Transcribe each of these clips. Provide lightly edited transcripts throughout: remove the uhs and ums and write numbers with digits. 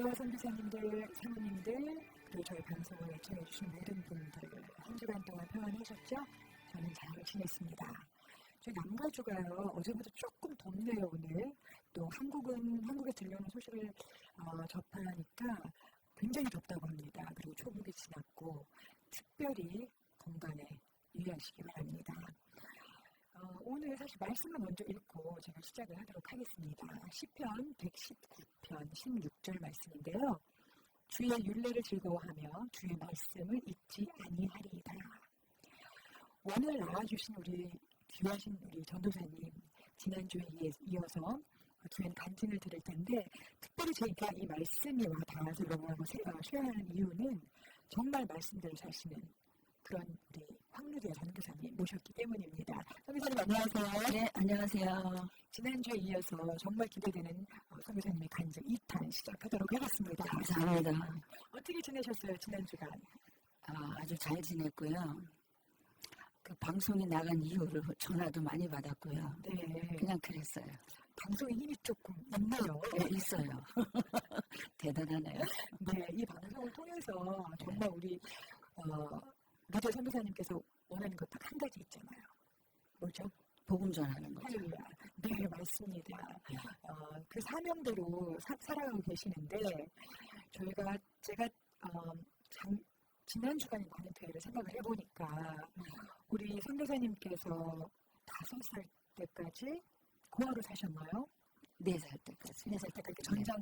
미디어 선교사님들, 사모님들, 그리고 저희 방송을 애청해주신 모든 분들 한 주간 동안 평안하셨죠? 저는 잘 지냈습니다. 저희 남가주가요, 어제부터 조금 덥네요, 오늘. 또 한국에 들려오는 소식을 접하니까 굉장히 덥다고 합니다. 그리고 초복이 지났고, 특별히 건강에 유의하시기 바랍니다. 오늘 사실 말씀을 먼저 읽고 제가 시작을 하도록 하겠습니다. 시편 119편 16절 말씀인데요. 주의 율례를 즐거워하며 주의 말씀을 잊지 아니하리이다. 오늘 나와주신 우리 귀하신 우리 전도사님, 지난주에 이어서 주엔 간증을 드릴 텐데, 특별히 제가 이 말씀이 와 닿아서 여러분하고 쉐어하는 이유는 정말 말씀대로 사시는 그런 우리 황루디아 전도사님 모셨기 때문입니다. 선교사님 안녕하세요. 네, 안녕하세요. 지난주에 이어서 정말 기대되는 선교사님의 간증 2탄 시작하도록 하겠습니다. 감사합니다. 어떻게 지내셨어요, 지난주간? 아주 잘 지냈고요. 그 방송이 나간 이후로 전화도 많이 받았고요. 네. 그냥 그랬어요. 방송에 힘이 조금 있나요? 네, 있어요. 대단하네요. 네, 이 방송을 통해서 정말 우리 미디어 선교사님께서 원하는 것 딱 한 가지 있잖아요. 뭐죠? 복음 전하는 거죠. 할렐루야. 네, 맞습니다. 그 사명대로 살아가고 계시는데 제가 지난 주간에 많은 교회를 생각을 해보니까 우리 선교사님께서 5살 때까지 고아로 사셨나요? 4살 때까지. 4살 때까지 전쟁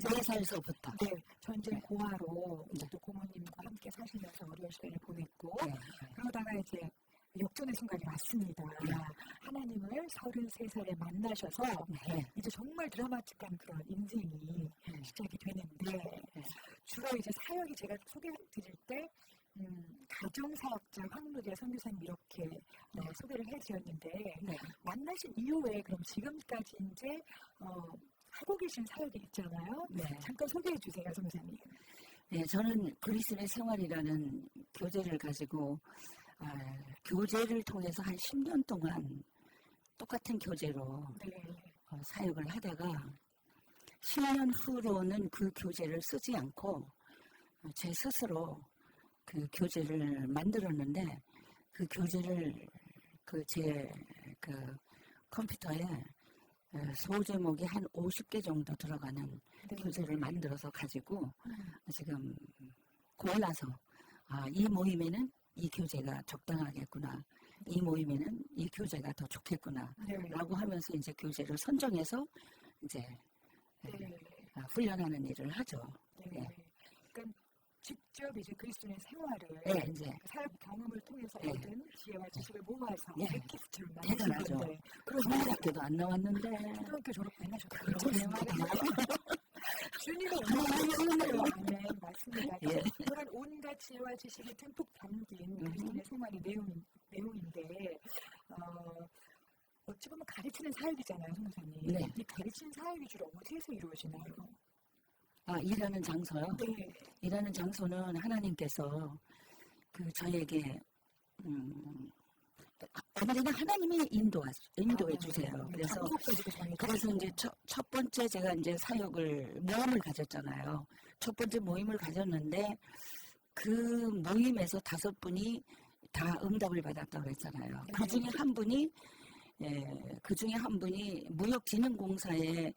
4살서부터. 네, 전쟁 고아로 또 고모님과 함께 사시면서 어려운 시간을 보냈고, 그러다가 이제 역전의 순간이 왔습니다. 하나님을 33살에 만나셔서 이제 정말 드라마틱한 그런 인생이 시작이 되는데, 주로 이제 사역이 제가 소개해드릴 때 가정사역자 황루디아 선교사님 이렇게 소개를 해드렸는데, 만나신 이후에 그럼 지금까지 이제 하고 계신 사역이 있잖아요. 잠깐 소개해 주세요, 선교사님. 네, 저는 그리스도의 생활이라는 교재를 가지고 교재를 통해서 한 10년 동안 똑같은 교재로 사역을 하다가 10년 후로는 그 교재를 쓰지 않고 제 스스로 그 교재를 만들었는데, 그 교재를 제 컴퓨터에 소제목이 한 50개 정도 들어가는 교재를 만들어서 가지고 지금 골라서 이 모임에는 이 교재가 적당하겠구나, 이 모임에는 이 교재가 더 좋겠구나 라고 하면서 이제 교재를 선정해서 이제 훈련하는 일을 하죠. 그러니까 직접 이제 그리스도의 생활을 이제 사역 경험을 통해서 얻은 지혜와 지식을 모아서 엑기스처럼 대단하죠. 그런 학교도 안 나왔는데 초등학교 졸업 안 하셨다고 그렇습니다. 주님의 은혜요. 네, 맞습니다. 그런 온갖 지혜와 지식이 듬뿍 담긴 그리스도의 생활의 내용인데 어찌 보면 가르치는 사역이잖아요, 선교사님. 이 가르치는 사역이 주로 어디에서 이루어지나요? 일하는 장소요? 네. 일하는 장소는 하나님께서 저에게 아무래도 하나님이 인도해 주세요. 그래서 이제 첫 번째 제가 이제 모임을 가졌잖아요. 첫 번째 모임을 가졌는데 그 모임에서 5분이 다 응답을 받았다고 했잖아요. 그 중에 한 분이 무역진흥공사에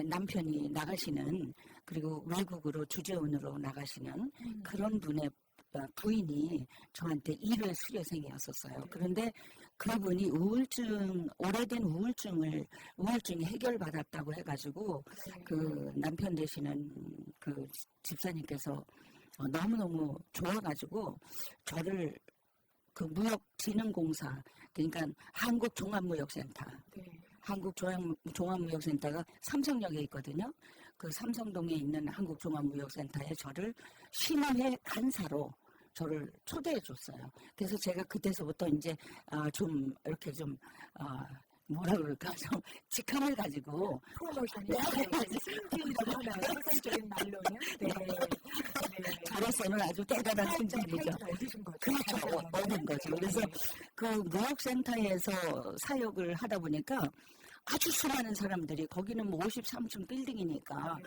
남편이 나가시는, 그리고 외국으로 주재원으로 나가시는 그런 분의 부인이 저한테 1회 수료생이었었어요. 그런데 그분이 오래된 우울증이 해결받았다고 해가지고 그 남편 되시는 그 집사님께서 너무너무 좋아가지고 저를 그 무역진흥공사, 그러니까 한국종합무역센터가 삼성역에 있거든요. 그 삼성동에 있는 한국종합무역센터에 저를 신혼회 간사로 저를 초대해 줬어요. 그래서 제가 그때서부터 이제 좀 이렇게 좀 뭐라 그럴까 좀 직함을 가지고 프로모션이 승진이라고 하나요? 세상적인 말로는. 네. 네. 저로서는 아주 대단한 승진이죠. 얻으신 거죠. 그렇죠. 얻은 거죠. 그래서 그 무역센터에서 사역을 하다 보니까 아주 수많은 사람들이 거기는 뭐 53층 빌딩이니까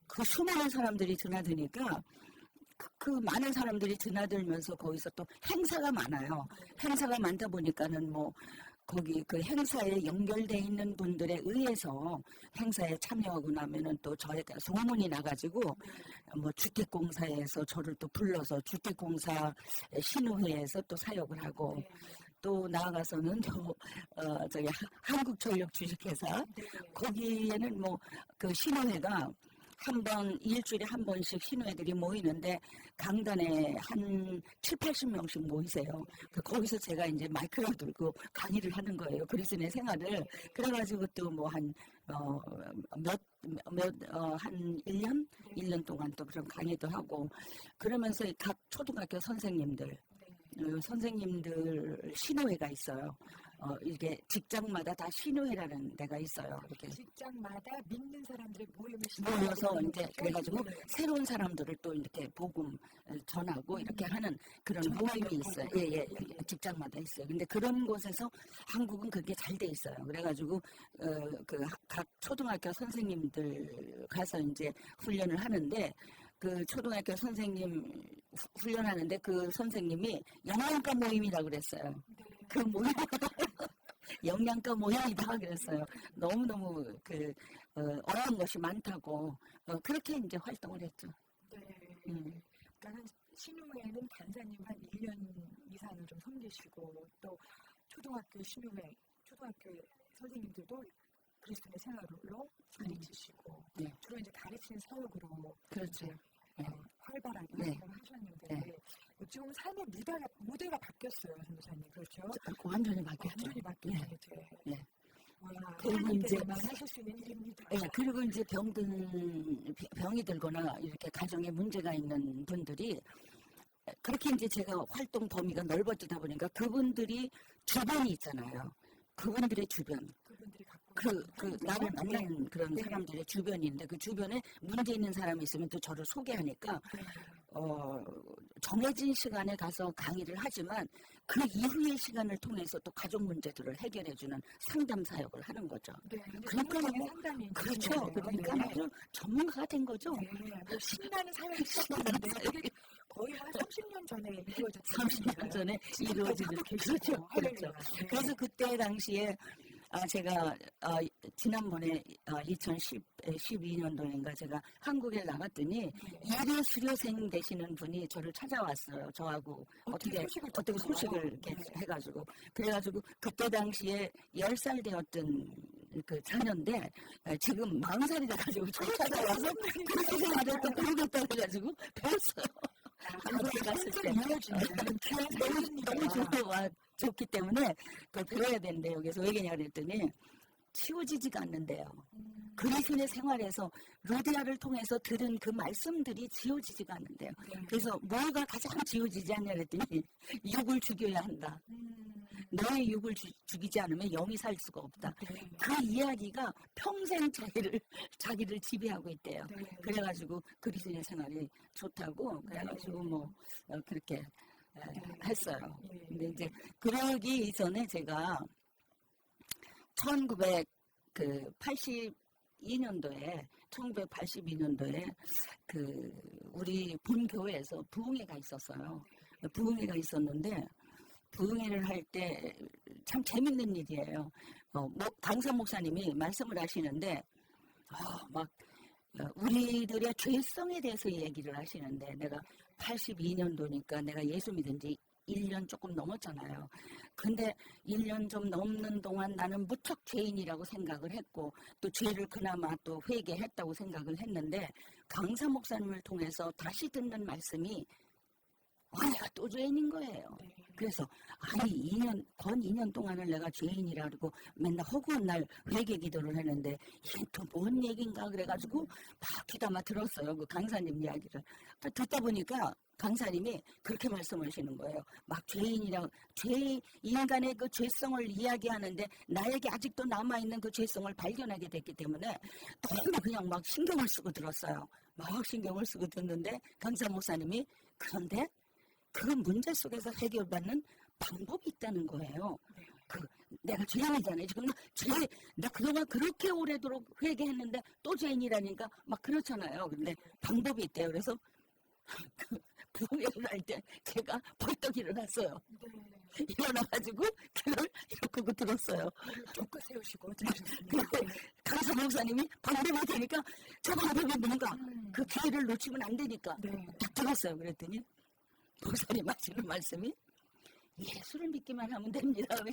그 수많은 사람들이 드나드니까 그 많은 사람들이 드나들면서 거기서 또 행사가 많아요. 행사가 많다 보니까는 뭐 거기 그 행사에 연결돼 있는 분들에 의해서 행사에 참여하고 나면은 또 저에게 소문이 나가지고 뭐 주택공사에서 저를 또 불러서 주택공사 신우회에서 또 사역을 하고 또 나아가서는 저기 한국전력 주식회사 거기에는 뭐 그 신우회가 일주일에 한 번씩 신우회들이 모이는데 강단에 한 7, 80명씩 모이세요. 거기서 제가 이제 마이크를 들고 강의를 하는 거예요. 그리스도인의 생활을. 그래가지고 또 뭐 한 1년 동안 또 그런 강의도 하고 그러면서 각 초등학교 선생님들 신우회가 있어요. 이게 직장마다 다 신우회라는 데가 있어요. 이렇게 직장마다 믿는 사람들의 모여서 이제 그래가지고 새로운 사람들을 또 이렇게 복음 전하고 이렇게 하는 그런 모임이 있어요. 예, 직장마다 있어요. 근데 그런 곳에서 한국은 그게 잘 돼 있어요. 그래가지고 그 각 초등학교 선생님들 가서 이제 훈련을 하는데 그 초등학교 선생님 훈련하는데 그 선생님이 영양가 모임이라고 그랬어요. 그 모임 영양가 모임이다 그랬어요. 너무너무 어려운 것이 많다고 그렇게 이제 활동을 했죠. 네. 그러니까 신우회는 간사님 한 1년 이상을 좀 섬기시고 또 초등학교 신우회, 초등학교 선생님들도 그리스도의 생활로 가르치시고 주로 이제 가르치는 사역으로 그렇죠. 활발하게 활동을 하셨는데 지금 삶의 무대가 바뀌었어요, 선교사님. 그렇죠? 완전히 바뀌었죠. 완전히 바뀌었죠. 네. 그리고 이제 하실 수 있는 일입니다. 그리고 이제 병이 들거나 이렇게 가정에 문제가 있는 분들이 그렇게 이제 제가 활동 범위가 넓어지다 보니까 그분들이 주변이 있잖아요. 그분들의 주변. 나를 만나는 그런 사람들의 주변인데 그 주변에 문제 있는 사람이 있으면 또 저를 소개하니까 정해진 시간에 가서 강의를 하지만 그 이후의 시간을 통해서 또 가족 문제들을 해결해주는 상담 사역을 하는 거죠. 그러니까 그렇죠. 그러니까 아주 전문가가 된 거죠. 신나는 사역이 시작됐는데 거의 한 30년 전에 이루어졌죠. 30년 전에 이루어지는 그렇죠. 그래서 그때 당시에 제가 지난번에 2012년도인가 제가 한국에 나갔더니 예배 수료생 되시는 분이 저를 찾아왔어요. 저하고 어떻게 소식을 이렇게 해가지고 그래가지고 그때 당시에 10살 되었던 그 자녀인데 지금 40살이 돼가지고 저를 찾아와서 그렇게 생활을 또 그러겠다 해가지고 배웠어요. 한국에 갔을 때 너무 좋기 때문에 그걸 배워야 되는데 여기서 왜 그러냐 그랬더니 치워지지가 않는데요. 그리스도의 생활에서 루디아를 통해서 들은 그 말씀들이 지워지지가 않는데요. 그래서 뭐가 가장 지워지지 않냐 그랬더니 육을 죽여야 한다. 너의 육을 죽이지 않으면 영이 살 수가 없다. 그 이야기가 평생 자기를 지배하고 있대요. 그래가지고 그리스도의 생활이 좋다고 그래가지고 뭐 그렇게 했어요. 근데 이제 그러기 이전에 제가 1982년도에 우리 본교회에서 부흥회가 있었어요. 부흥회가 있었는데 부흥회를 할 때 참 재밌는 일이에요. 강사 목사님이 말씀을 하시는데 우리들의 죄성에 대해서 얘기를 하시는데 내가 82년도니까 내가 예수 믿은 지 1년 조금 넘었잖아요. 근데 1년 좀 넘는 동안 나는 무척 죄인이라고 생각을 했고 또 죄를 그나마 또 회개했다고 생각을 했는데 강사 목사님을 통해서 다시 듣는 말씀이 내가 또 죄인인 거예요. 네. 그래서 아니 건 2년 동안을 내가 죄인이라 그러고 맨날 허구한 날 회개 기도를 했는데 이게 또 뭔 얘기인가 그래가지고 막 귀담아 들었어요. 그 강사님 이야기를. 듣다 보니까 강사님이 그렇게 말씀하시는 거예요. 막 인간의 그 죄성을 이야기하는데 나에게 아직도 남아있는 그 죄성을 발견하게 됐기 때문에 너무 그냥 막 신경을 쓰고 들었어요. 막 신경을 쓰고 듣는데 강사 목사님이 그런데 그 문제 속에서 해결받는 방법이 있다는 거예요. 내가 죄인이잖아요. 정말 나 그동안 그렇게 오래도록 회개했는데 또 죄인이라니까 막 그렇잖아요. 근데 방법이 있대요. 그래서 부흥회를 할 때 제가 벌떡 일어났어요. 네. 일어나가지고 그걸 이렇게 들었어요. 쫓고 세우시고 그리고 강사 목사님이 방법이 되니까 저 방법이 뭔가 그 기회를 놓치면 안 되니까 네. 딱 들었어요. 그랬더니 목사님 하시는 말씀이 예수를 믿기만 하면 됩니다. 네.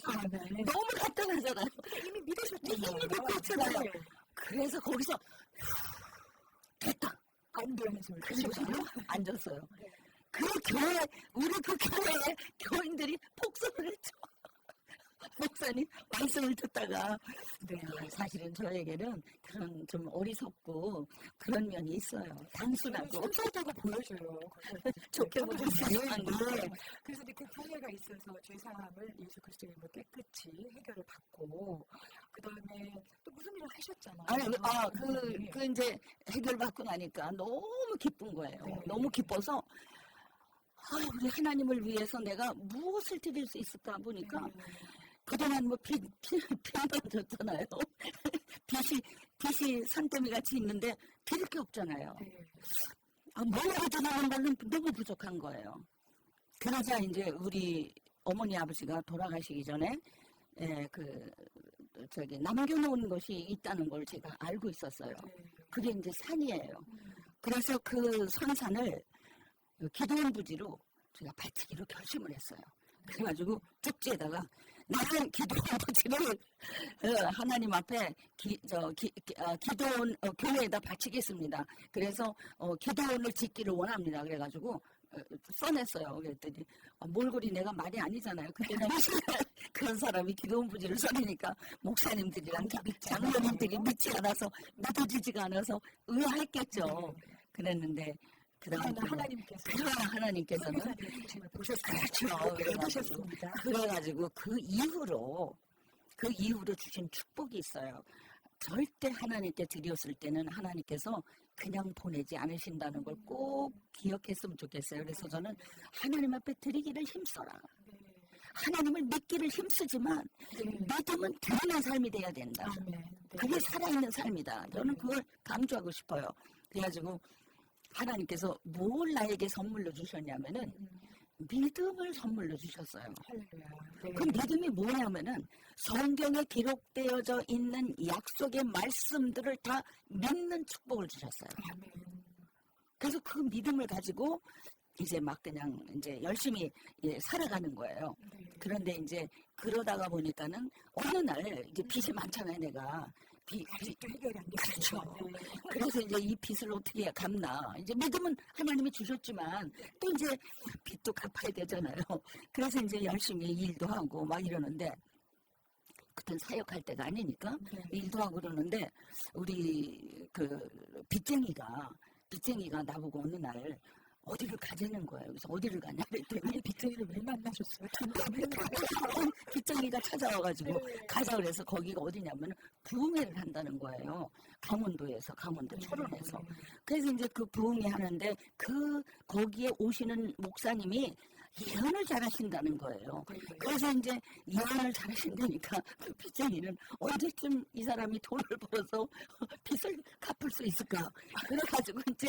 너무 간단하잖아요. 이미 믿으셨잖아요. 이미 믿고 있잖아요. 네. 그래서 거기서 됐다. 안도하면서 그리고 앉았어요. 네. 우리 그 교회에 교인들이 폭소를 했죠. 목사님 말씀을 듣다가 네. 사실은 저에게는 그런 좀 어리석고 그런 면이 있어요. 단순하고 순수하다고 보여줘요. 좋게 보는 세상인데 그래서 그 교회가 있어서 죄사함을 예수 그리스도의 이름으로 깨끗이 해결을 받고 그 다음에 또 무슨 일을 하셨잖아요. 그 이제 해결받고 나니까 너무 기쁜 거예요. 네. 너무 기뻐서 우리 하나님을 위해서 내가 무엇을 드릴 수 있을까 보니까 그동안 뭐 빚만 졌잖아요. 빚이 산더미 같이 있는데 드릴 게 없잖아요. 뭘 해드리는 걸로 너무 부족한 거예요. 그러자 이제 우리 어머니 아버지가 돌아가시기 전에 남겨놓은 것이 있다는 걸 제가 알고 있었어요. 그게 이제 산이에요. 그래서 그 산산을 기도원 부지로 제가 바치기로 결심을 했어요. 그래가지고 쪽지에다가 나는 기도원 부지를 하나님 앞에 기도원 교회에다 바치겠습니다. 그래서 기도원을 짓기를 원합니다. 그래가지고 써냈어요. 그랬더니 몰골이 내가 말이 아니잖아요. 그때는 그런 사람이 기도원 부지를 써내니까 목사님들이랑 장로님들이 믿지 않아서 믿어지지가 않아서 의아했겠죠. 그랬는데 하나님께서는 그래가지고 그 이후로 주신 축복이 있어요. 절대 하나님께 드렸을 때는 하나님께서 그냥 보내지 않으신다는 걸 꼭 기억했으면 좋겠어요. 그래서 저는 하나님 앞에 드리기를 힘써라. 하나님을 믿기를 힘쓰지만 믿음은 드리는 삶이 돼야 된다. 그게 살아있는 삶이다. 저는 그걸 강조하고 싶어요. 그래가지고 하나님께서 뭘 나에게 선물로 주셨냐면은 믿음을 선물로 주셨어요. 그 믿음이 뭐냐면은 성경에 기록되어져 있는 약속의 말씀들을 다 믿는 축복을 주셨어요. 그래서 그 믿음을 가지고 이제 막 그냥 이제 열심히 살아가는 거예요. 그런데 이제 그러다가 보니까는 어느 날 이제 빚이 많잖아요, 내가. 아직도 해결이 안 됐죠. 그렇죠. 그래서 이제 이 빚을 어떻게 갚나. 이제 믿음은 하나님이 주셨지만 또 이제 빚도 갚아야 되잖아요. 그래서 이제 열심히 일도 하고 막 이러는데 그땐 사역할 때가 아니니까 일도 하고 그러는데 우리 그 빚쟁이가 나보고 어느 날 어디를 가자는 거예요. 그래서 어디를 가냐 그랬더니 빚쟁이를 왜 만나셨어요? 빚쟁이가 찾아와가지고 가자 그래서 거기가 어디냐면 부흥회를 한다는 거예요. 강원도 철원에서. 그래서 이제 그 부흥회 하는데 거기에 오시는 목사님이 예언을 잘하신다는 거예요. 그래서 이제 예언을 잘하신다니까 그 빚쟁이는 언제쯤 이 사람이 돈을 벌어서 빚을 갚을 수 있을까? 그래가지고 이제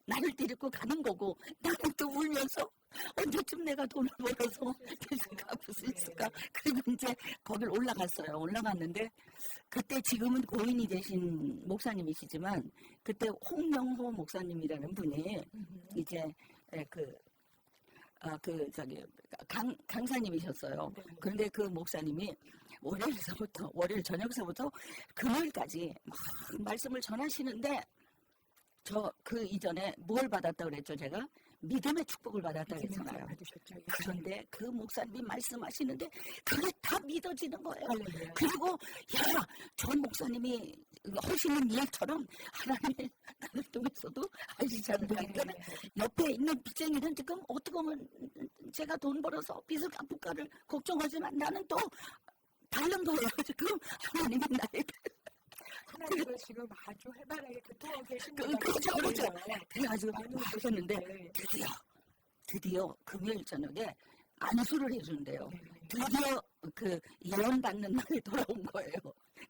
나를 데리고 가는 거고 나는 또 울면서 언제쯤 내가 돈을 벌어서 빚을 갚을 수 있을까? 그리고 이제 거길 올라갔어요. 올라갔는데 그때 지금은 고인이 되신 목사님이시지만 그때 홍명호 목사님이라는 분이 이제 강사님이셨어요. 그런데 그 목사님이 월요일 저녁서부터 금요일까지 막 말씀을 전하시는데 그 이전에 뭘 받았다고 그랬죠? 제가 믿음의 축복을 받았다 믿음의 그랬잖아요. 받으셨죠. 예. 그런데 그 목사님이 말씀하시는데 그게 다 믿어지는 거예요. 할렐루야. 그리고 야, 저 목사님이 하시는 일처럼 하나님이 나를 통해서도 하시지 않으니까 네. 옆에 있는 빚쟁이는 지금 어떻게 보면 제가 돈 벌어서 빚을 갚을까를 걱정하지만 나는 또 다른 거예요. 지금 하나님이 나에게 하나님을 지금 아주 활발하게 교통하고 계십니다. 그렇죠. 그래가지고 많이 하셨는데 오셨는데. 드디어 금요일 저녁에 안수를 해준대요. 네. 드디어 그 예언 받는 날이 돌아온 거예요.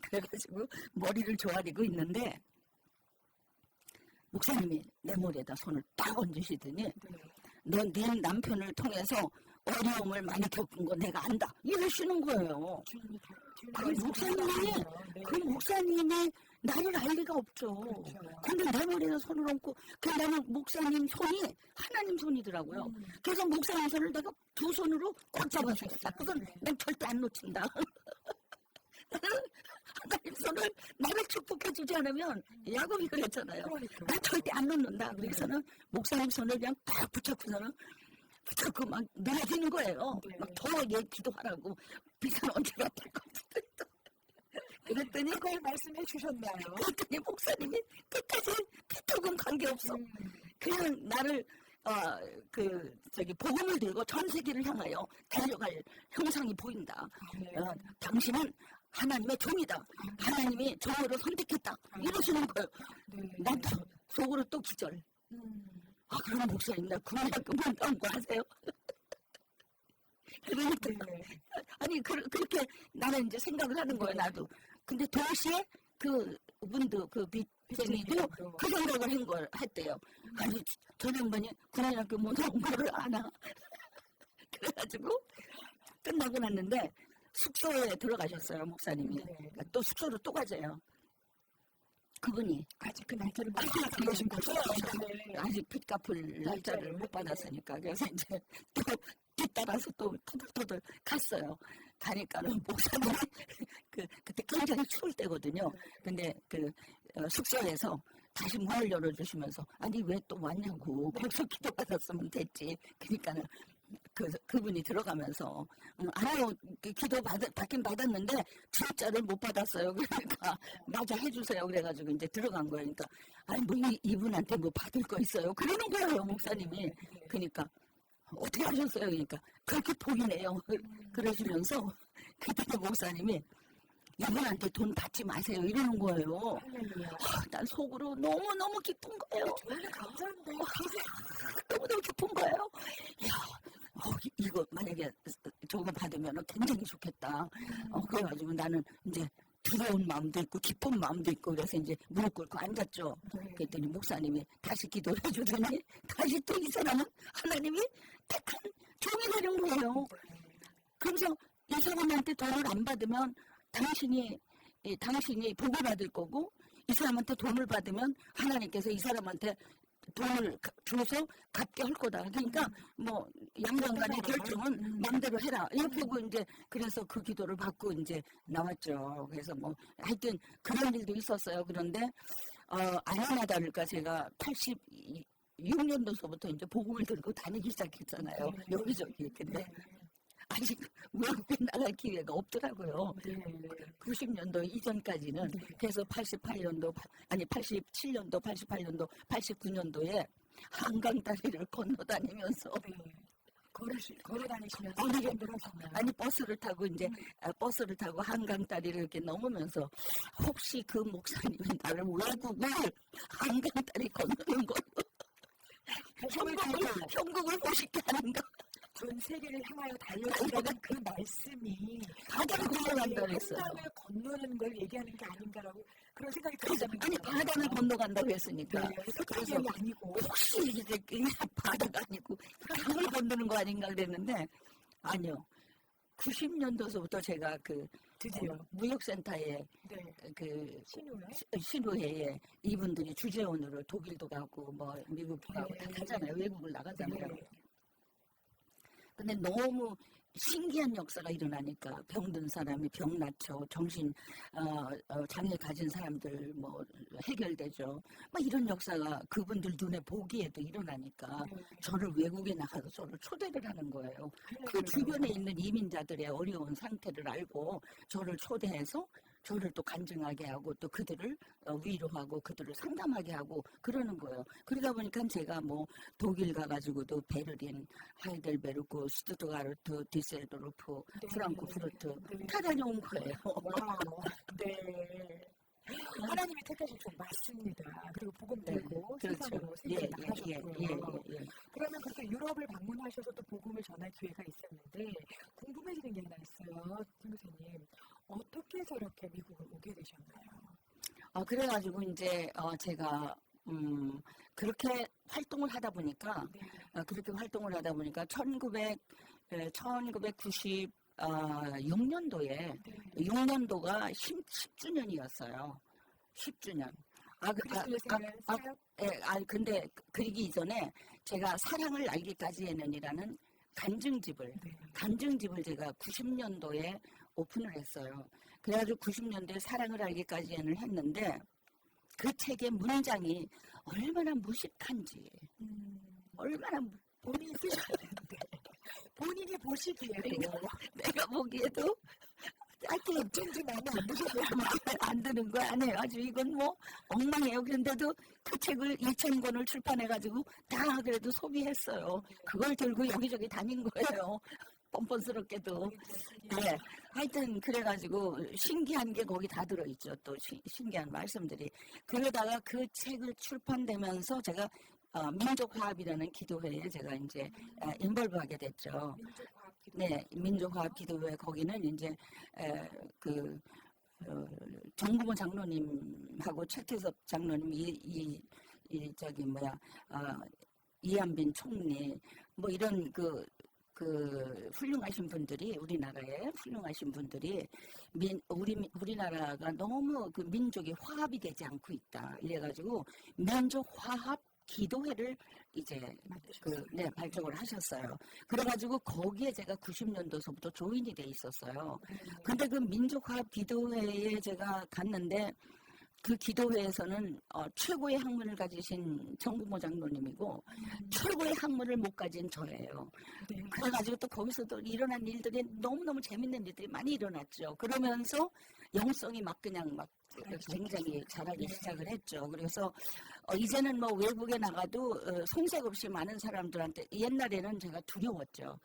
그래가지고 머리를 조아리고 있는데 목사님이 내 머리에다 손을 딱 얹으시더니 네. 넌 네 남편을 통해서 어려움을 많이 겪은 거 내가 안다 이러시는 거예요. 주님이 아니, 목사님이 네. 그 목사님이 나를 알 리가 없죠. 그렇죠. 근데 내 머리에다 손을 얹고 그 나는 목사님 손이 하나님 손이더라고요. 그래서 목사님 손을 내가 두 손으로 꽉 잡았어요. 그건 난 절대 안 놓친다. 나는 하나님 손을 나를 축복해 주지 않으면 야곱이 그랬잖아요. 그러니까. 난 절대 안 놓는다. 그래서는 목사님 손을 그냥 딱 붙잡고서는 붙잡고 막 늘어지는 거예요. 네. 막 더 얘 기도하라고 비싼 언제가 될 것같아. 그랬더니 그걸 말씀해 주셨나요? 그랬더니 목사님이 끝까지 피토금 관계없어. 그냥 나를 복음을 들고 전 세계를 향하여 달려갈 형상이 보인다. 네. 당신은 하나님의 종이다. 하나님이 종으로 선택했다. 이러시는 거예요. 네. 난 또 속으로 또 기절. 그럼 목사님 나 그만다고 하세요. 그러니까 네. 아니 그렇게 나는 이제 생각을 하는 거예요. 나도. 근데 동시에 그 분도 그 빚쟁이도 그 생각을 했대요. 아니 저 양반이 군인학교 뭐 나온 거를 아나. 그래가지고 끝나고 났는데 숙소에 들어가셨어요 목사님이. 그러니까 또 숙소로 또 가져요. 그분이 아직 그 날짜를 못 받으신 거죠? 아직 빚 갚을 날짜를 못 받았으니까 그래서 이제 또 뒤따라서 또 터덜터덜 갔어요. 가니까는 목사님이 그때 굉장히 추울 때거든요. 근데 숙소에서 다시 문을 열어주시면서 아니 왜 또 왔냐고 거기서 기도 받았으면 됐지. 그러니까는 그분이 들어가면서 아유 기도 받긴 받았는데 진짜를 못 받았어요. 그러니까 맞아 해주세요. 그래가지고 이제 들어간 거예요. 그러니까 아니 뭐 이분한테 뭐 받을 거 있어요. 그러는 거예요 목사님이. 그러니까 어떻게 하셨어요? 그러니까 그렇게 보이네요. 그러시면서 그때 목사님이 이분한테 돈 받지 마세요. 이러는 거예요. 난 속으로 너무너무 기쁜 거예요. 저는 감사한데 너무너무 기쁜 거예요. 이거 만약에 저거 받으면 굉장히 좋겠다. 그래가지고 나는 이제 두려운 마음도 있고 기쁜 마음도 있고 그래서 이제 무릎 꿇고 앉았죠. 그랬더니 목사님이 다시 기도를 해주더니 다시 또 이 사람은 하나님이 택한 종이 되는 거예요. 그래서 이 사람한테 돈을 안 받으면 당신이 복을 받을 거고 이 사람한테 돈을 받으면 하나님께서 이 사람한테 돈을 줘서 갚게 할 거다. 그러니까 뭐 양간간의 결정은 마음대로 해라. 이렇게 하고 이제 그래서 그 기도를 받고 이제 나왔죠. 그래서 뭐 하여튼 그런 일도 있었어요. 그런데 아니나 다를까 제가 86년도서부터 이제 복음을 들고 다니기 시작했잖아요. 여기저기. 근데 아직 외국에 나갈 기회가 없더라고요. 90년도 이전까지는. 그래서 87년도, 88년도, 89년도에 한강 다리를 건너다니면서 걸어 다니시면서 운동을 하셨나요? 아니 버스를 타고 이제 버스를 타고 한강 다리를 이렇게 넘으면서 혹시 그 목사님이 나를 외국을 한강 다리 건너는 걸로 형국을 보시게 하는가? 전 세계를 향하여 달려간다는 그 말씀이 바다를 건너간다 그랬어요. 한강을 건너는 걸 얘기하는 게 아닌가라고 그런 생각이 들었잖아요. 아니 바다를 건너간다고 했으니까. 그래서 아니고 혹시 이게 바다가 아니고 강을 건너는 거 아닌가 그랬는데 아니요. 90년도서부터 제가 드디어 무역센터에 신우회에 이분들이 주재원으로 독일도 가고 뭐 미국도 가고 다 가잖아요. 외국을 나가잖아요. 근데 너무 신기한 역사가 일어나니까 병든 사람이 병 낫죠. 정신 장애 가진 사람들 뭐 해결되죠. 막 이런 역사가 그분들 눈에 보기에도 일어나니까 저를 외국에 나가서 저를 초대를 하는 거예요. 그 주변에 있는 이민자들의 어려운 상태를 알고 저를 초대해서 저를 또 간증하게 하고 또 그들을 위로하고 그들을 상담하게 하고 그러는 거예요. 그러다 보니까 제가 뭐 독일 가가지고도 베를린, 하이델베르크, 스투트가르트, 디셀도르프, 프랑크푸르트 다 다녀온 거예요. 와우. 네. 하나님이 택하신 종 맞습니다. 그리고 복음 들고 세상으로 세계에 나가셨고요. 그러면 그렇게 유럽을 방문하셔서 또 복음을 전할 기회가 있었는데 궁금해지는 게 하나 있어요. 선교사님. 어떻게 저렇게 미국을 오게 되셨나요? 그래가지고 이제 제가 그렇게 활동을 하다 보니까 그렇게 활동을 하다 보니까 1996년도에 6년도가 10주년이었어요. 10주년. 근데 그러기 이전에 제가 사랑을 알기까지에는이라는 간증집을 제가 90년도에 오픈을 했어요. 그래가지고 90년도에 사랑을 알기까지는 했는데 그 책의 문장이 얼마나 무식한지 얼마나 본인이 쓰셨는데 본인이 보시기에도 내가 보기에도 하여튼 어쩐지 마음에 안 드셨어요. 안 드는 거 아니에요. 아주 이건 뭐 엉망이에요. 그런데도 그 책을 2,000권을 출판해가지고 다 그래도 소비했어요. 그걸 들고 여기저기 다닌 거예요. 뻔뻔스럽게도. 네. 하여튼 그래가지고 신기한 게 거기 다 들어있죠. 또 신기한 말씀들이. 그러다가 그 책을 출판되면서 제가 민족화합이라는 기도회에 제가 이제 인벌브하게 됐죠. 네, 민족화합 기도회 거기는 이제 정부모 장로님하고 최태섭 장로님 이한빈 총리 뭐 이런 그 훌륭하신 분들이 우리나라에 훌륭하신 분들이 우리나라가 너무 그 민족이 화합이 되지 않고 있다 이래가지고 민족 화합 기도회를 이제 발족을 하셨어요. 그래가지고 거기에 제가 90년도서부터 조인이 돼 있었어요. 근데 그 민족화합 기도회에 제가 갔는데 그 기도회에서는 최고의 학문을 가지신 정부모 장로님이고 최고의 학문을 못 가진 저예요. 그래가지고 또 거기서도 일어난 일들이 너무너무 재밌는 일들이 많이 일어났죠. 그러면서 영성이 막 그냥 막 굉장히 자라기 시작을 했죠. 그래서 이제는 뭐 외국에 나가도 손색 없이 많은 사람들한테 옛날에는 제가 두려웠죠.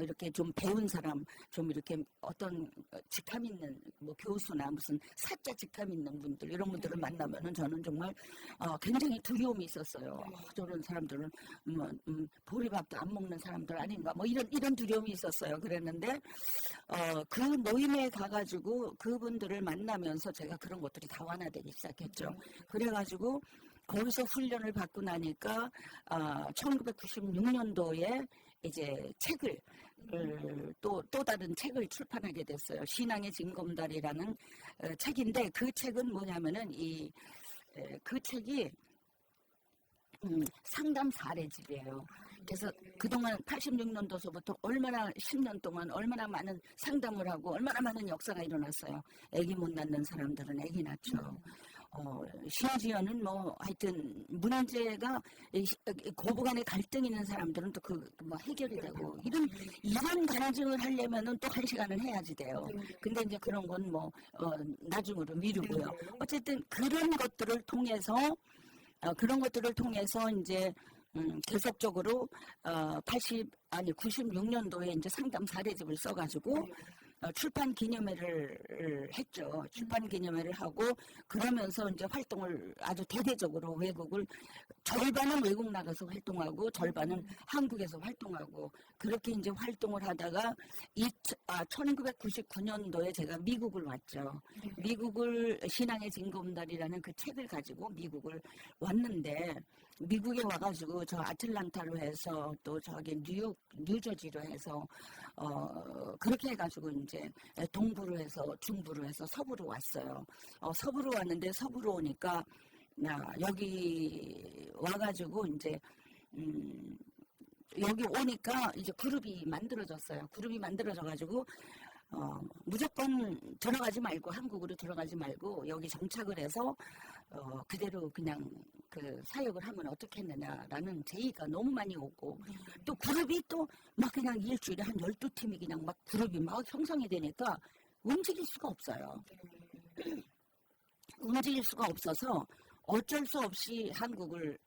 이렇게 좀 배운 사람, 좀 이렇게 어떤 직함 있는 뭐 교수나 무슨 사자 직함 있는 분들 이런 분들을 만나면은 저는 정말 굉장히 두려움이 있었어요. 저런 사람들은 보리밥도 안 먹는 사람들 아닌가 뭐 이런 두려움이 있었어요. 그랬는데 그 모임에 가가지고 그분들을 만나면서 제가 그런 것들이 다 완화되기 시작했죠. 그래가지고 거기서 훈련을 받고 나니까 1996년도에 이제 책을 또 다른 책을 출판하게 됐어요. 신앙의 징검다리라는 책인데 그 책은 뭐냐면은 그 책이 상담 사례집이에요. 그래서 그동안 86년도서부터 얼마나 10년 동안 얼마나 많은 상담을 하고 얼마나 많은 역사가 일어났어요. 아기 못 낳는 사람들은 아기 낳죠. 심지어는 뭐 하여튼 문제가 고부간에 갈등 있는 사람들은 또 뭐 해결이 되고 이런 간증을 하려면은 또 1시간은 해야지 돼요. 근데 이제 그런 건 뭐 나중으로 미루고요. 어쨌든 그런 것들을 통해서 이제 계속적으로 96년도에 이제 상담 사례집을 써가지고 출판 기념회를 했죠. 출판 기념회를 하고 그러면서 이제 활동을 아주 대대적으로 외국을 절반은 외국 나가서 활동하고 절반은 한국에서 활동하고 그렇게 이제 활동을 하다가 1999년도에 제가 미국을 왔죠. 미국을 신앙의 징검다리라는 그 책을 가지고 미국을 왔는데 미국에 와가지고 저 아틀란타로 해서 또 저기 뉴저지로 해서 그렇게 해가지고 이제 동부로 해서 중부로 해서 서부로 왔어요. 서부로 왔는데 서부로 오니까 여기 와가지고 이제 여기 오니까 이제 그룹이 만들어졌어요. 그룹이 만들어져가지고 무조건 들어가지 말고 한국으로 들어가지 말고 여기 정착을 해서 그대로 그냥 그 사역을 하면 어떻겠느냐라는 제의가 너무 많이 오고 또 그룹이 또 막 그냥 일주일에 한 12팀이 그냥 막 그룹이 막 형성이 되니까 움직일 수가 없어요. 움직일 수가 없어서 어쩔 수 없이 한국을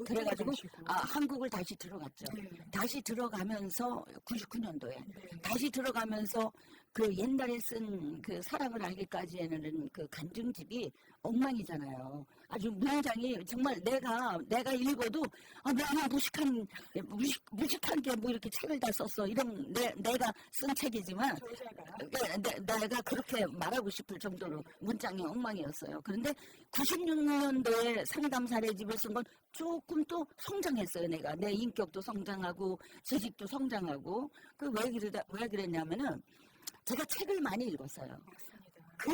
그래가지고 한국을 다시 들어갔죠. 다시 들어가면서 99년도에 다시 들어가면서 그 옛날에 쓴 그 사랑을 알기까지에는 그 간증집이 엉망이잖아요. 아주 문장이 정말 내가 읽어도 내가 무식한 게 뭐 이렇게 책을 다 썼어 이런 내가 쓴 책이지만 내가 그렇게 말하고 싶을 정도로 문장이 엉망이었어요. 그런데 96년도에 상담 사례집을 쓴 건 조금 또 성장했어요. 내 인격도 성장하고 재직도 성장하고 왜 그랬냐면은 제가 책을 많이 읽었어요. 그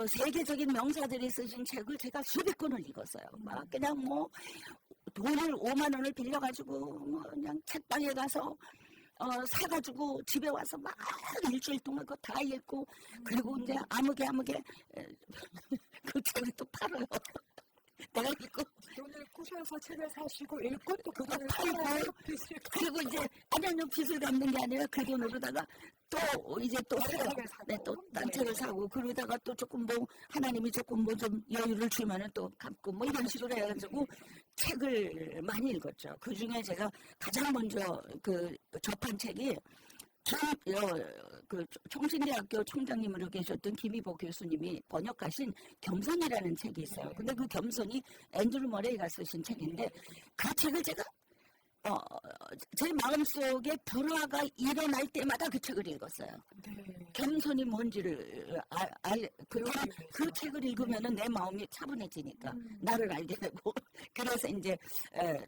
세계적인 명사들이 쓰신 책을 제가 수백 권을 읽었어요. 막 그냥 뭐 돈을 5만 원을 빌려가지고 뭐 그냥 책방에 가서 사가지고 집에 와서 막 일주일 동안 그거 다 읽고 그리고 이제 아무개 그 책을 또 팔아요. 내가 읽고 돈을 꾸셔서 책을 사시고 읽고 또 그 돈을 팔고 그리고 이제 아니요 빚을 갚는 게 아니라 그 돈으로다가 또 이제 또 딴 책을 사고 그러다가 또 조금 뭐 하나님이 조금 뭐 좀 여유를 주면은 또 갚고 뭐 이런 식으로 해가지고 책을 많이 읽었죠. 그 중에 제가 가장 먼저 그 접한 책이 그 총신대학교 총장님으로 계셨던 김희복 교수님이 번역하신 겸손이라는 책이 있어요. 근데 그 겸손이 앤드루 머레이가 쓰신 책인데 그 책을 제가 제 마음속에 불화가 일어날 때마다 그 책을 읽었어요. 겸손이 뭔지를 그 책을 읽으면은 내 마음이 차분해지니까 나를 알게 되고 그래서 이제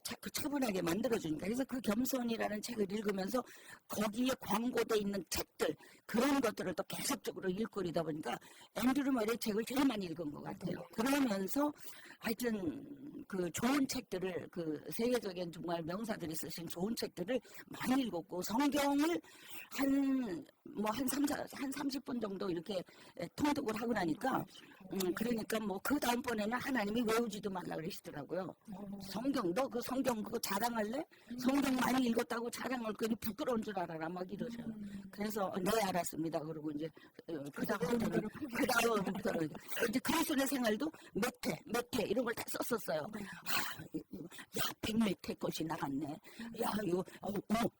자꾸 차분하게 만들어주니까 그래서 그 겸손이라는 책을 읽으면서 거기에 광고돼 있는 책들 그런 것들을 또 계속적으로 읽고 이러다 보니까 앤드루 머레이 책을 제일 많이 읽은 것 같아요. 그러면서 하여튼 그 좋은 책들을 그 세계적인 정말 명사들이 쓰신 좋은 책들을 많이 읽었고 성경을 한 30분 정도 이렇게 통독을 하고 나니까 그러니까 뭐 그 다음번에는 하나님이 외우지도 말라 그러시더라고요. 성경도 그 성경 그거 자랑할래? 성경 많이 읽었다고 자랑할 거니 부끄러운 줄 알아라 막 이러죠. 그래서 네 알았습니다. 그러고 이제 그 다음부터는 이제 그리스도의 생활도 몇 회 이런 걸 다 썼었어요. 야 100몇 회 것이 나갔네. 야 이거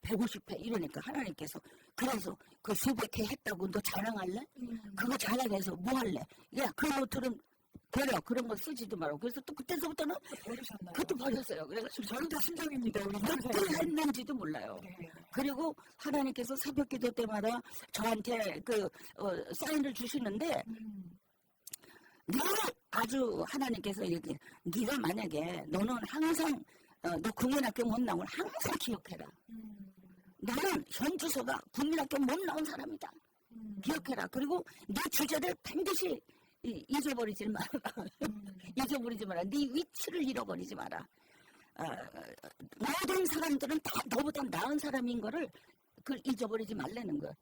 150회 이러니까 하나님께서 그래서 그 수백 회 했다고 너 자랑할래? 그거 자랑해서 뭐 할래? 야 그 노트는 버려. 그런 거 쓰지도 말고. 그래서 또 그때서부터는 버리셨나요? 그것도 버렸어요. 그래가지고 저는 다 신정입니다. 어떻게 했는지도 몰라요. 그리고 하나님께서 새벽 기도 때마다 저한테 그 사인을 주시는데 늘 아주 하나님께서 이렇게 네가 만약에 너는 항상 너 국민학교 못 나오면 항상 기억해라. 너는 현 주소가 국민학교 못 나온 사람이다. 기억해라. 그리고 네 주제를 반드시 잊어버리지 마라. 잊어버리지 마라. 네 위치를 잃어버리지 마라. 모든 사람들은 다 너보다 나은 사람인 거를 그걸 잊어버리지 말라는 거야.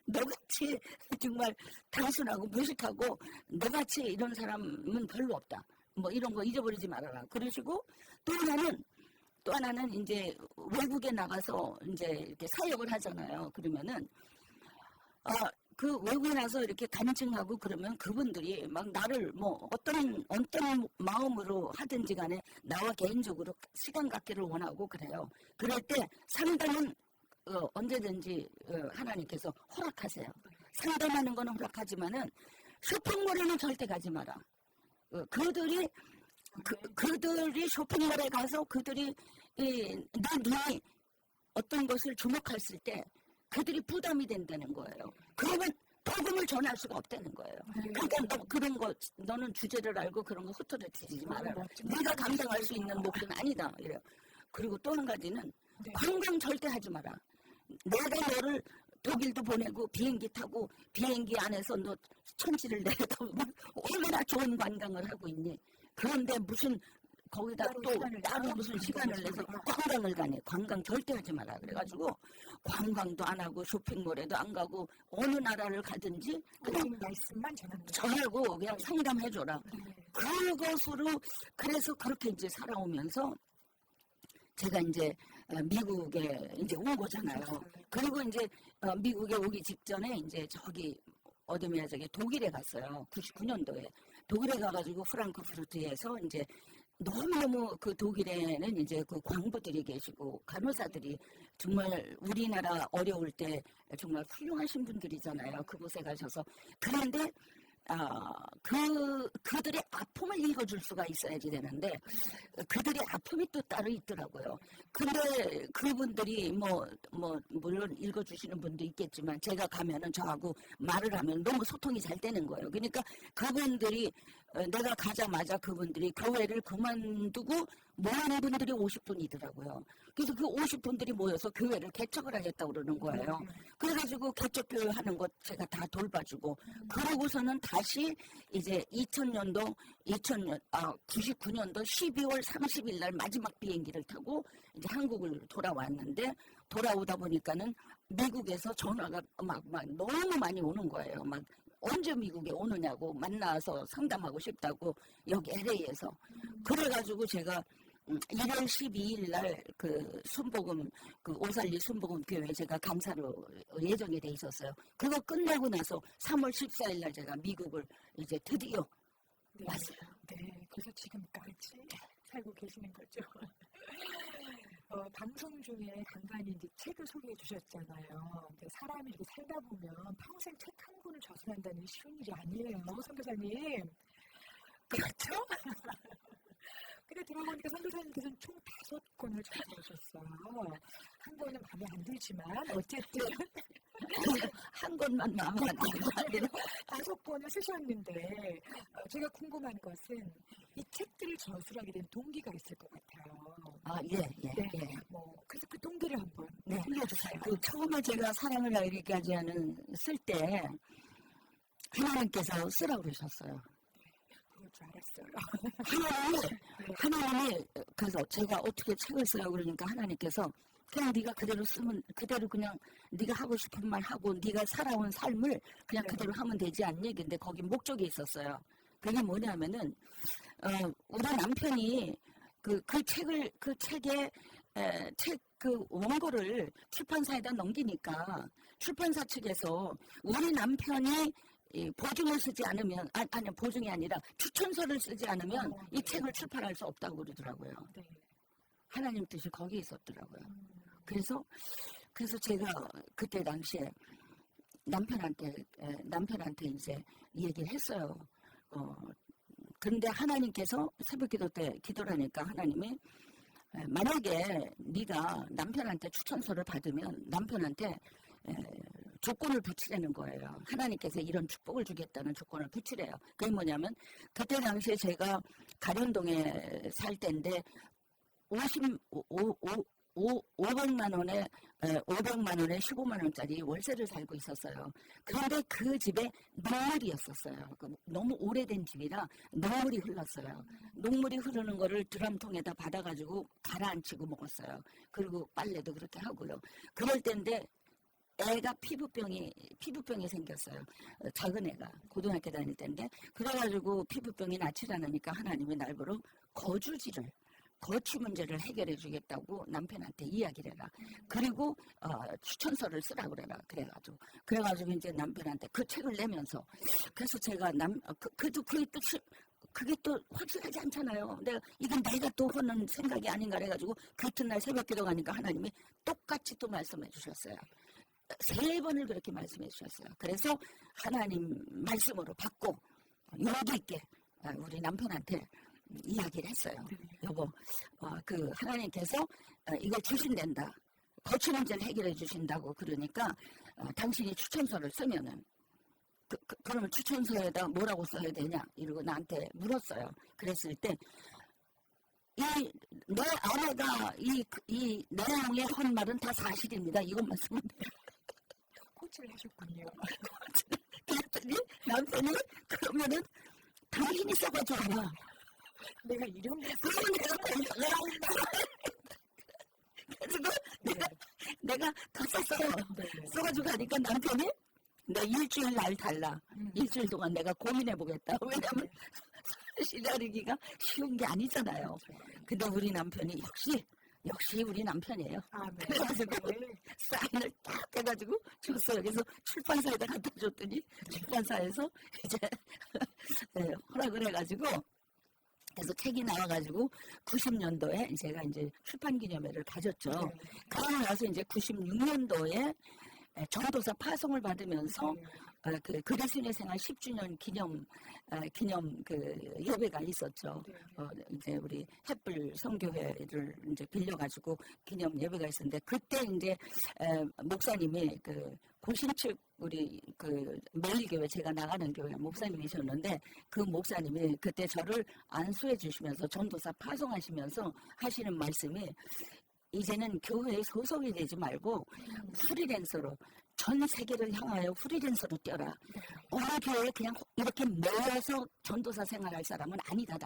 너같이 정말 단순하고 무식하고 너같이 이런 사람은 별로 없다. 뭐 이런 거 잊어버리지 말아라. 그러시고 또 하나는 이제 외국에 나가서 이제 이렇게 사역을 하잖아요. 그러면은 그 외국에 나서 이렇게 간증하고 그러면 그분들이 막 나를 뭐 어떤 마음으로 하든지 간에 나와 개인적으로 시간 갖기를 원하고 그래요. 그럴 때 상담은 언제든지 하나님께서 허락하세요. 상담하는 거는 허락하지만은 쇼핑몰에는 절대 가지 마라. 그들이 쇼핑몰에 가서 그들이 내 눈이 어떤 것을 주목했을 때 그들이 부담이 된다는 거예요. 그러면 복음을 전할 수가 없다는 거예요. 그러니까 너는 주제를 알고 그런 거 흐트러뜨리지 마라. 네가 감당할 수 있는 몫은 아니다. 이래요. 그리고 또 한 가지는 관광 절대 하지 마라. 내가 너를 독일도 보내고 비행기 타고 비행기 안에서 너 천지를 내려다보면 얼마나 좋은 관광을 하고 있니. 그런데 무슨 거기다 따로 또 시간을 따로 내서 무슨 시간을 내서 관광을 관광을 가네. 관광 절대 하지 마라. 그래가지고 관광도 안 하고 쇼핑몰에도 안 가고 어느 나라를 가든지 그냥 그냥 말씀만 전합니다. 전하고 그냥 상담해줘라. 네. 그것으로 그래서 그렇게 이제 살아오면서 제가 이제 미국에 이제 온 거잖아요. 그리고 이제 미국에 오기 직전에 이제 저기 어디냐 저기 독일에 갔어요. 99년도에 독일에 가가지고 프랑크푸르트에서 이제 너무너무 그 독일에는 이제 그 광부들이 계시고 간호사들이 정말 우리나라 어려울 때 정말 훌륭하신 분들이잖아요. 그곳에 가셔서 그런데 그들의 아픔을 읽어줄 수가 있어야지 되는데 그들의 아픔이 또 따로 있더라고요. 근데 그분들이 물론 읽어주시는 분도 있겠지만 제가 가면은 저하고 말을 하면 너무 소통이 잘 되는 거예요. 그러니까 그분들이 내가 가자마자 그분들이 교회를 그만두고 모이는 분들이 50분이더라고요. 그래서 그 50분들이 모여서 교회를 개척을 하겠다고 그러는 거예요. 그래가지고 개척교회 하는 것 제가 다 돌봐주고 그러고서는 다시 이제 99년도 12월 30일 날 마지막 비행기를 타고 이제 한국을 돌아왔는데 돌아오다 보니까는 미국에서 전화가 막 너무 많이 오는 거예요. 막 언제 미국에 오느냐고 만나서 상담하고 싶다고 여기 LA에서 그래가지고 제가 1월 12일 날 그 순복음 그 오살리 순복음 교회에 제가 강사로 예정이 돼 있었어요. 그거 끝나고 나서 3월 14일 날 제가 미국을 이제 드디어 네. 왔어요. 네, 그래서 지금까지 살고 계시는 거죠. 방송 중에 간간히 이제 책을 소개해 주셨잖아요. 근데 사람이 이렇게 살다 보면 평생 책 한 권을 저술한다는 쉬운 일이 아니에요. 선교사님. 그렇죠? 근데 들어보니까 선교사님께서는 총 5권을 저술하셨어요. 한 권은 마음에 안 들지만 어쨌든 한 권만 마음에 안 들어요. 5권을 쓰셨는데 제가 궁금한 것은 이 책들을 저술하게 된 동기가 있을 것 같아요. 예. 그래서 그 동기를 한번 네. 알려주세요. 그 처음에 제가 사랑을 알리기까지 하는 쓸 때 하나님께서 쓰라고 그러셨어요. 그럴 줄 알았어요. 하나님이 그래서 제가 어떻게 책을 쓰라고 그러니까 하나님께서 그냥 네가 그대로 쓰면 그대로 그냥 네가 하고 싶은 말 하고 네가 살아온 삶을 그냥 그대로 하면 되지 않니? 근데 거기 목적이 있었어요. 그게 뭐냐면은 우리 남편이 그 책의 책 그 원고를 출판사에다 넘기니까 출판사 측에서 우리 남편이 이 보증을 쓰지 않으면 아니 보증이 아니라 추천서를 쓰지 않으면 이 책을 출판할 수 없다고 그러더라고요. 네. 하나님 뜻이 거기에 있었더라고요. 그래서 제가 그때 당시에 남편한테 이제 얘기를 했어요. 근데 하나님께서 새벽기도 때 기도를 하니까 하나님이 만약에 네가 남편한테 추천서를 받으면 남편한테 조건을 붙이라는 거예요. 하나님께서 이런 축복을 주겠다는 조건을 붙이래요. 그게 뭐냐면 그때 당시에 제가 가련동에 살 때인데 500만 원에 15만 원짜리 월세를 살고 있었어요. 그런데 그 집에 녹물이었었어요. 너무 오래된 집이라 녹물이 흘렀어요. 녹물이 흐르는 거를 드럼통에다 받아가지고 가라앉히고 먹었어요. 그리고 빨래도 그렇게 하고요. 그럴 때인데 애가 피부병이 생겼어요. 작은 애가 고등학교 다닐 때인데 그래가지고 피부병이 낫지 않으니까 하나님이 날보러 거주 문제를 해결해 주겠다고 남편한테 이야기를 해라. 그리고 추천서를 쓰라 그래라. 그래가지고 이제 남편한테 그 책을 내면서 그래서 제가 그게 또 확실하지 않잖아요. 이건 내가 또 하는 생각이 아닌가 해가지고 그 이튿날 새벽기도 가니까 하나님이 똑같이 또 말씀해 주셨어요. 3번을 그렇게 말씀해 주셨어요. 그래서 하나님 말씀으로 받고 용기 있게 우리 남편한테 이야기를 했어요. 여보, 그 하나님께서 이걸 주신댄다. 거주 문제를 해결해 주신다고 그러니까 당신이 추천서를 쓰면은 그러면 추천서에다 뭐라고 써야 되냐? 이러고 나한테 물었어요. 그랬을 때 내 아내가 이 내용의 한 말은 다 사실입니다. 이것만 쓰면 돼요. 코치를 하셨군요. 그랬더니 남편이 그러면은 당신이 써가지고 와라. 내가 이런 거 그래서 내가 그래서 내가 다 썼어요. 써가지고 가니까 남편이 너 일주일 날 달라. 일주일 동안 내가 고민해보겠다. 왜냐면 시다리기가 쉬운 게 아니잖아요. 근데 우리 남편이 역시 우리 남편이에요. 네. 그래가지고 사인을 딱 해가지고 줬어요. 그래서 출판사에다 갖다 줬더니 출판사에서 이제 허락을 해가지고 그래서 책이 나와가지고 90년도에 제가 이제 출판기념회를 가졌죠. 그러고 나서 이제 96년도에 전도사 파송을 받으면서 그 그리스도인의 생활 10주년 기념 그 예배가 있었죠. 이제 우리 햇불 성교회를 이제 빌려가지고 기념 예배가 있었는데 그때 이제 목사님이 그 고신측 우리 그 매일교회 제가 나가는 교회 목사님이셨는데 그 목사님이 그때 저를 안수해 주시면서 전도사 파송하시면서 하시는 말씀이 이제는 교회에 소속이 되지 말고 프리랜서로 전 세계를 향하여 프리랜서로 뛰어라. 어느 교회에 그냥 이렇게 모여서 전도사 생활할 사람은 아니다.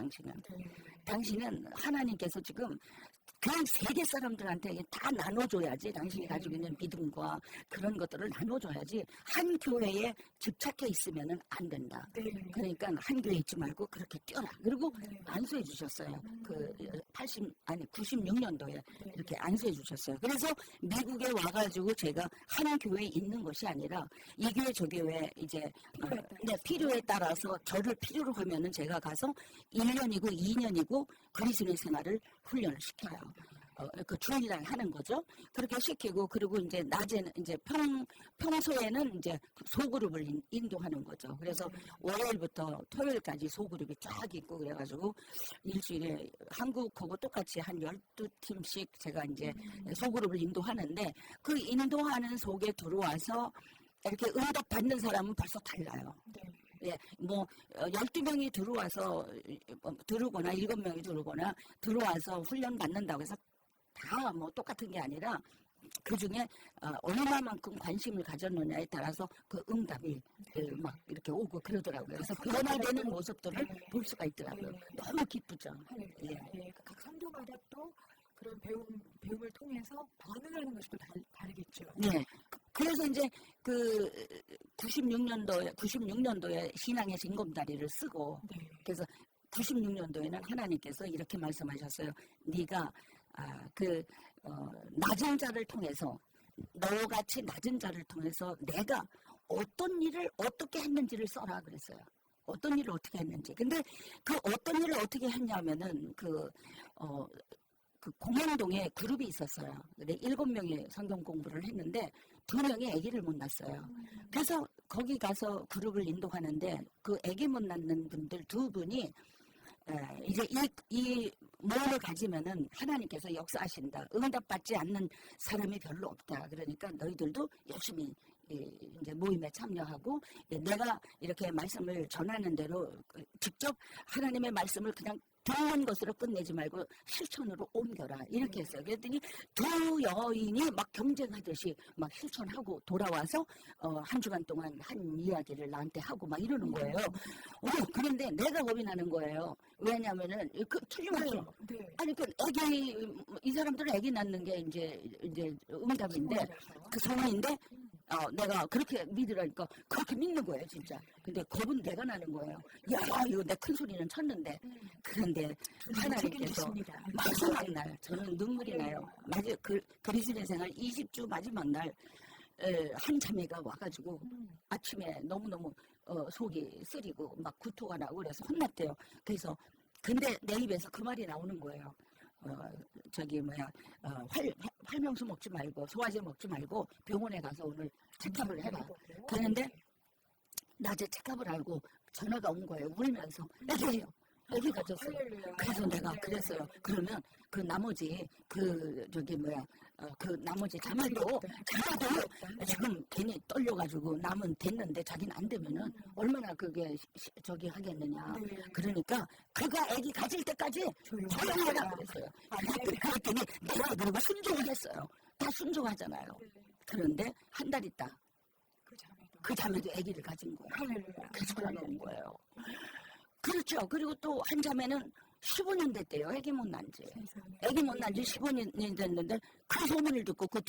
당신은 하나님께서 지금 그냥 세계 사람들한테 다 나눠줘야지. 당신이 가지고 있는 믿음과 그런 것들을 나눠줘야지. 한 교회에 집착해 있으면 안 된다. 그러니까 한 교회에 있지 말고 그렇게 뛰어라. 그리고 안수해 주셨어요. 그 96년도에 이렇게 안수해 주셨어요. 그래서 미국에 와가지고 제가 한 교회에 있는 것이 아니라 이 교회 저 교회 이제 필요에 따라서 저를 필요로 하면은 제가 가서 1년이고 2년이고 그리스도의 생활을 훈련을 시켜요. 그 주일날 하는 거죠. 그렇게 시키고 그리고 이제 낮에는 이제 평소에는 이제 소그룹을 인도하는 거죠. 그래서 월요일부터 토요일까지 소그룹이 쫙 있고 그래가지고 일주일에 한국하고 똑같이 한 12팀씩 제가 이제 소그룹을 인도하는데 그 인도하는 속에 들어와서 이렇게 응답 받는 사람은 벌써 달라요. 예, 뭐 12명이 들어오거나 7명이 들어와서 훈련 받는다고 해서 다 뭐 똑같은 게 아니라 그 중에 얼마만큼 관심을 가졌느냐에 따라서 그 응답이 막 이렇게 오고 그러더라고요. 그래서 변화되는 모습들을 볼 수가 있더라고요. 너무 기쁘죠. 각 성도마다 또 그런 배움을 통해서 반응하는 것이 또 다르겠죠. 네. 그래서 이제 그 96년도에 신앙의 징검다리를 쓰고 그래서 96년도에는 하나님께서 이렇게 말씀하셨어요. 네가 낮은 자를 통해서 너같이 낮은 자를 통해서 내가 어떤 일을 어떻게 했는지를 써라 그랬어요. 어떤 일을 어떻게 했는지. 근데 그 어떤 일을 어떻게 했냐면은 그 공양동에 그룹이 있었어요. 근데 7명이 성경 공부를 했는데 2명이 아기를 못 낳았어요. 그래서 거기 가서 그룹을 인도하는데 그 아기 못 낳는 분들 2분이 이제 이 모험을 가지면은 하나님께서 역사하신다. 응답받지 않는 사람이 별로 없다. 그러니까 너희들도 열심히 이제 모임에 참여하고 내가 이렇게 말씀을 전하는 대로 직접 하나님의 말씀을 그냥 듣는 것으로 끝내지 말고 실천으로 옮겨라 이렇게 했어요. 그랬더니 2 여인이 막 경쟁하듯이 막 실천하고 돌아와서 한 주간 동안 한 이야기를 나한테 하고 막 이러는 거예요. 그런데 내가 겁이 나는 거예요. 왜냐하면은 틀림없어. 아니 이 사람들은 아기 낳는 게 이제 응답인데 그 소원인데 내가 그렇게 믿으라니까 그렇게 믿는 거예요, 진짜. 근데 겁은 내가 나는 거예요. 야, 이거 내 큰 소리는 쳤는데. 그런데 하나님께서 마지막 날, 저는 눈물이 나요. 그리스도의 생활 20주 마지막 날, 한 자매가 와가지고 아침에 너무너무 속이 쓰리고 막 구토가 나고 그래서 혼났대요. 그래서 근데 내 입에서 그 말이 나오는 거예요. 활명수 먹지 말고 소화제 먹지 말고 병원에 가서 오늘 체크업을 해라. 그런데 낮에 체크업을 하고 전화가 온 거예요. 울면서 애기 가졌어요. 그래서 내가 그랬어요. 그러면 그 나머지 그 나머지 자매도 지금 괜히 떨려가지고 남은 됐는데 자기는 안 되면은 얼마나 그게 저기 하겠느냐. 그러니까 그가 애기 가질 때까지 조용하라 그랬어요. 그랬더니 내가 그러고 순종을 했어요. 다 순종하잖아요. 그런데 한 달 있다. 그 자매도 애기를 가진 거예요. 그래서 전화가 온 거예요. 그렇죠. 그리고 또 한 자매는 15년 됐대요. 애기 못 난 지. 세상에. 애기 못 난 지 15년이 됐는데 그 소문을 듣고 그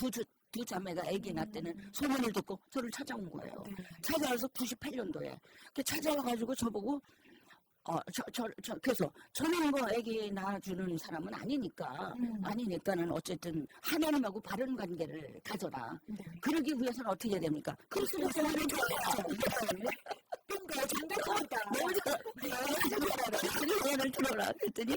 두 자매가 애기 낳았다는 소문을 듣고 저를 찾아온 거예요. 네. 찾아와서 98년도에 찾아와가지고 저보고 그래서 저는 뭐 애기 낳아주는 사람은 아니니까는 어쨌든 하나님하고 바른 관계를 가져라. 네. 그러기 위해서는 어떻게 해야 됩니까? 그리스도의 생활을 들어라. 그랬더니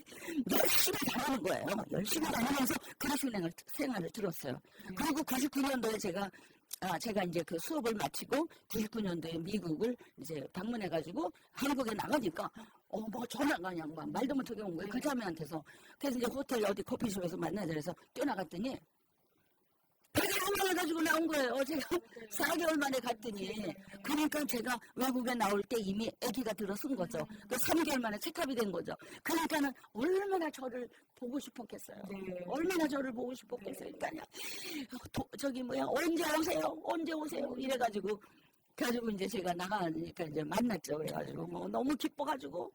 열심히 다니는 거예요. 열심히 다니면서 그리스도의 생활을 들었어요. 그리고 99년도에 제가 이제 그 수업을 마치고 99년도에 미국을 이제 방문해가지고 한국에 나가니까 뭐 전화가 그냥 막 말도 못하게 온 거예요. 그 자매한테서. 그래서 이제 호텔 어디 커피숍에서 만나자 그래서 뛰어나갔더니 배가 가지고 나온 거예요. 제가 4개월 만에 갔더니. 그러니까 제가 외국에 나올 때 이미 아기가 들어선 거죠. 그 3개월 만에 체크업이 된 거죠. 그러니까는 얼마나 저를 보고 싶었겠어요. 네. 얼마나 저를 보고 싶었겠어요. 그러니까 언제 오세요? 이래가지고 이제 제가 나가니까 이제 만났죠. 그래가지고 뭐 너무 기뻐가지고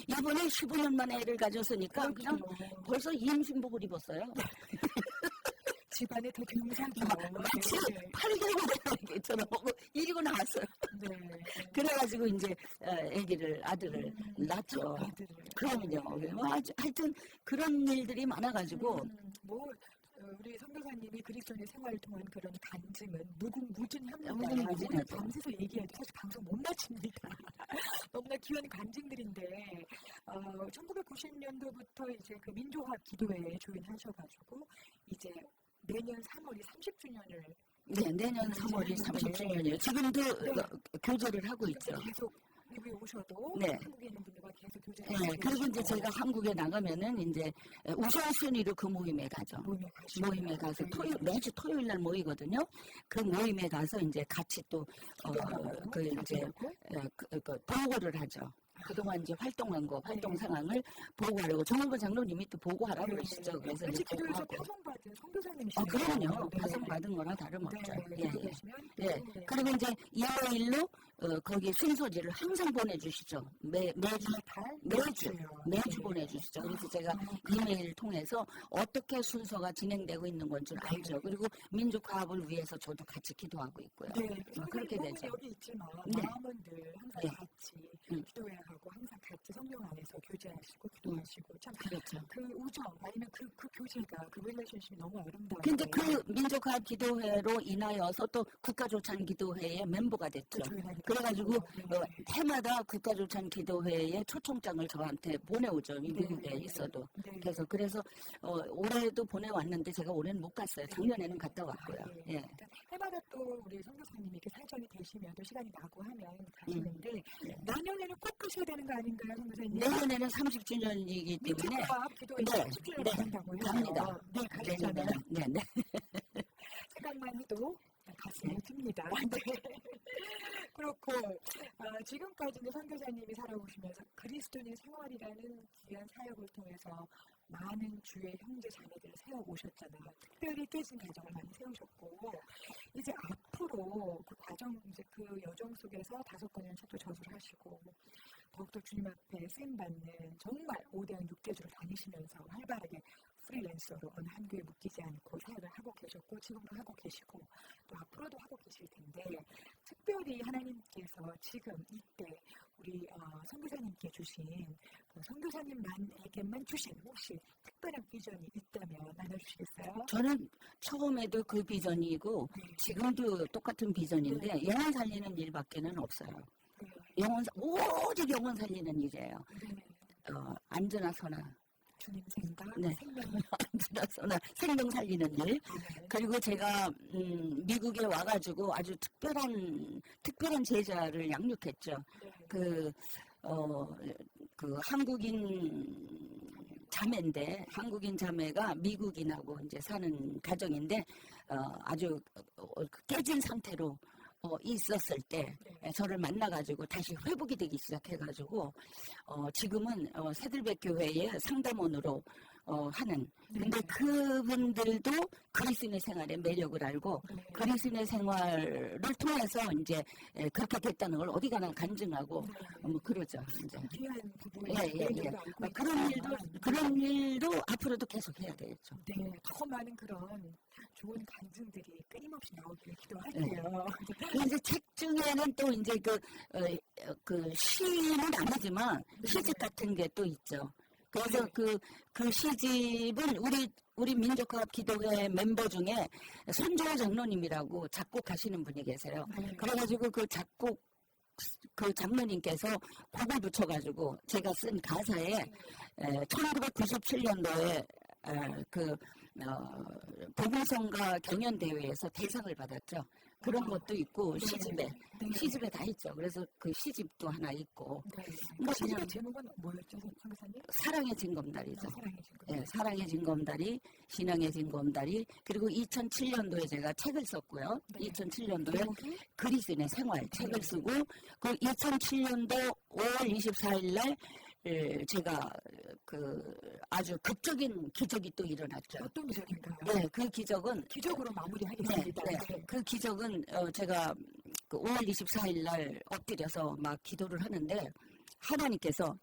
이번에 15년 만에 애를 가졌으니까 그냥 벌써 임신복을 입었어요. 집안에 더 경사도 마치 8개월 전에 보고 이리고 나왔어요. 네. 그래가지고 이제 아들을 낳죠. 그러면요. 하여튼 그런 일들이 많아가지고 우리 선교사님이 그리스도의 생활을 통한 그런 간증은 무궁무진합니다. 무궁무진하죠. 오늘 밤새서 얘기해도 사실 방송 못 마칩니다. 너무나 귀한 간증들인데 1990년도부터 이제 그 민족학 기도회에 조인하셔가지고 이제 내년 3월이 30주년을 네, 내년 3월이 30주년이에요. 지금도 교제를 하고 있죠. 계속 미국에 오셔도 네. 한국에 있는 분들과 계속 교제를 네, 그리고 이제 제가 한국에 나가면은 이제 우선순위로 그 모임에 가죠. 모임에 가서 매주 토요일 날 모이거든요. 그 모임에 가서 이제 같이 또 보고를 하죠. 그동안 이제 활동한 거, 활동 상황을 보고하려고 정원근 장로님이 또 보고하라고 그러시죠. 그래서 이제 기도에서 파송받은 선교사님이시죠. 그럼요. 파송받은 거나 다름없죠. 예. 그리고 이제 이메일로 거기 순서지를 항상 보내주시죠. 매주 보내주시죠. 그래서 제가 이메일 통해서 어떻게 순서가 진행되고 있는 건 줄 알죠. 그리고 민족 화합을 위해서 저도 같이 기도하고 있고요. 그렇게 되죠. 여기 있지만 마음은 늘 항상 같이 기도회하고 항상 같이 성령 안에서 교제하시고 기도하시고 참 그렇죠. 그 우정 아니면 그 교제가 그 릴레이션십이 너무 아름다워요. 근데 그 민족화합 기도회로 인하여서 또 국가조찬 기도회의 멤버가 됐죠. 그래가지고 해마다 국가조찬 기도회에 초청장을 저한테 보내오죠. 미국에 있어도. 그래서 올해도 보내왔는데 제가 올해는 못 갔어요. 작년에는 갔다 왔고요. 예. 해마다 또 우리 선교사님이 이렇게 사전이 되시면 또 시간이 나고 하면 가시는데 내년에는 꼭 가셔야 되는 거 아닌가요, 선교사님? 내년에는 30주년이기 때문에 기도회 30주년을 간다고 해요. 갑니다. 네, 가시잖아요. 네. 생각만 해도 가슴이 듭니다. 그렇고 지금까지 선교사님이 살아오시면서 그리스도인의 생활이라는 귀한 사역을 통해서 많은 주의 형제 자매들을 세워오셨잖아요. 특별히 깨진 가정을 많이 세우셨고 이제 앞으로 그 과정 이제 그 여정 속에서 5건의 또 저수를 하시고 더욱더 주님 앞에 쓰임 받는 정말 5대양 6대주를 다니시면서 활발하게 프리랜서로 어느 한 교회에 묶이지 않고 사역을 하고 계셨고 지금도 하고 계시고 또 앞으로도 하고 계실 텐데 특별히 하나님께서 지금 이때 우리 선교사님께 주신 그 선교사님만에게만 주신 혹시 특별한 비전이 있다면 나눠주시겠어요? 저는 처음에도 그 비전이고 지금도 똑같은 비전인데 영혼 살리는 일밖에는 없어요. 오직 영혼 살리는 일이에요. 안전하 선하. 주님 생각, 안전하 선하, 생명 살리는 일. 그리고 제가 미국에 와가지고 아주 특별한 제자를 양육했죠. 그 한국인 자매인데 한국인 자매가 미국인하고 이제 사는 가정인데 아주 깨진 상태로 있었을 때 저를 만나가지고 다시 회복이 되기 시작해가지고 지금은 새들백 교회의 상담원으로 하는. 네. 근데 그분들도 그리스인의 생활의 매력을 알고 네. 그리스인의 생활을 통해서 이제 그렇게 됐다는 걸 어디 가나 간증하고 뭐 그러죠. 이제. 귀한 부분이 예. 그런 일도 앞으로도 계속 해야 되겠죠. 네, 더 많은 그런 좋은 간증들이 끊임없이 나오기를 기도할게요. 이제 책 중에는 또 이제 그 시는 아니지만 시집 같은 게 또 있죠. 그래서 그 시집은 우리 민족화합 기도회 멤버 중에 손정호 장로님이라고 작곡하시는 분이 계세요. 네. 그래가지고 그 장로님께서 곡을 붙여가지고 제가 쓴 가사에 1997년도에 보물성가 경연대회에서 대상을 받았죠. 그런 것도 있고 시집에 다 있죠. 그래서 그 시집도 하나 있고. 네. 뭐 시집의 그냥 제목은 뭐였죠, 선교사님? 사랑의 징검다리죠. 사랑의 친구. 예, 사랑의 징검다리, 신앙의 징검다리, 그리고 2007년도에 제가 책을 썼고요. 네. 2007년도에 제목이 그리스인의 생활 책을 쓰고 그 2007년도 5월 24일 날 제가 아주 극적인 기적이 또 일어났죠. 어떤 기적인가요? 네, 그 기적은 기적으로 마무리하겠습니다. 네. 그 기적은 제가 그 5월 24일 날 엎드려서 막 기도를 하는데 하나님께서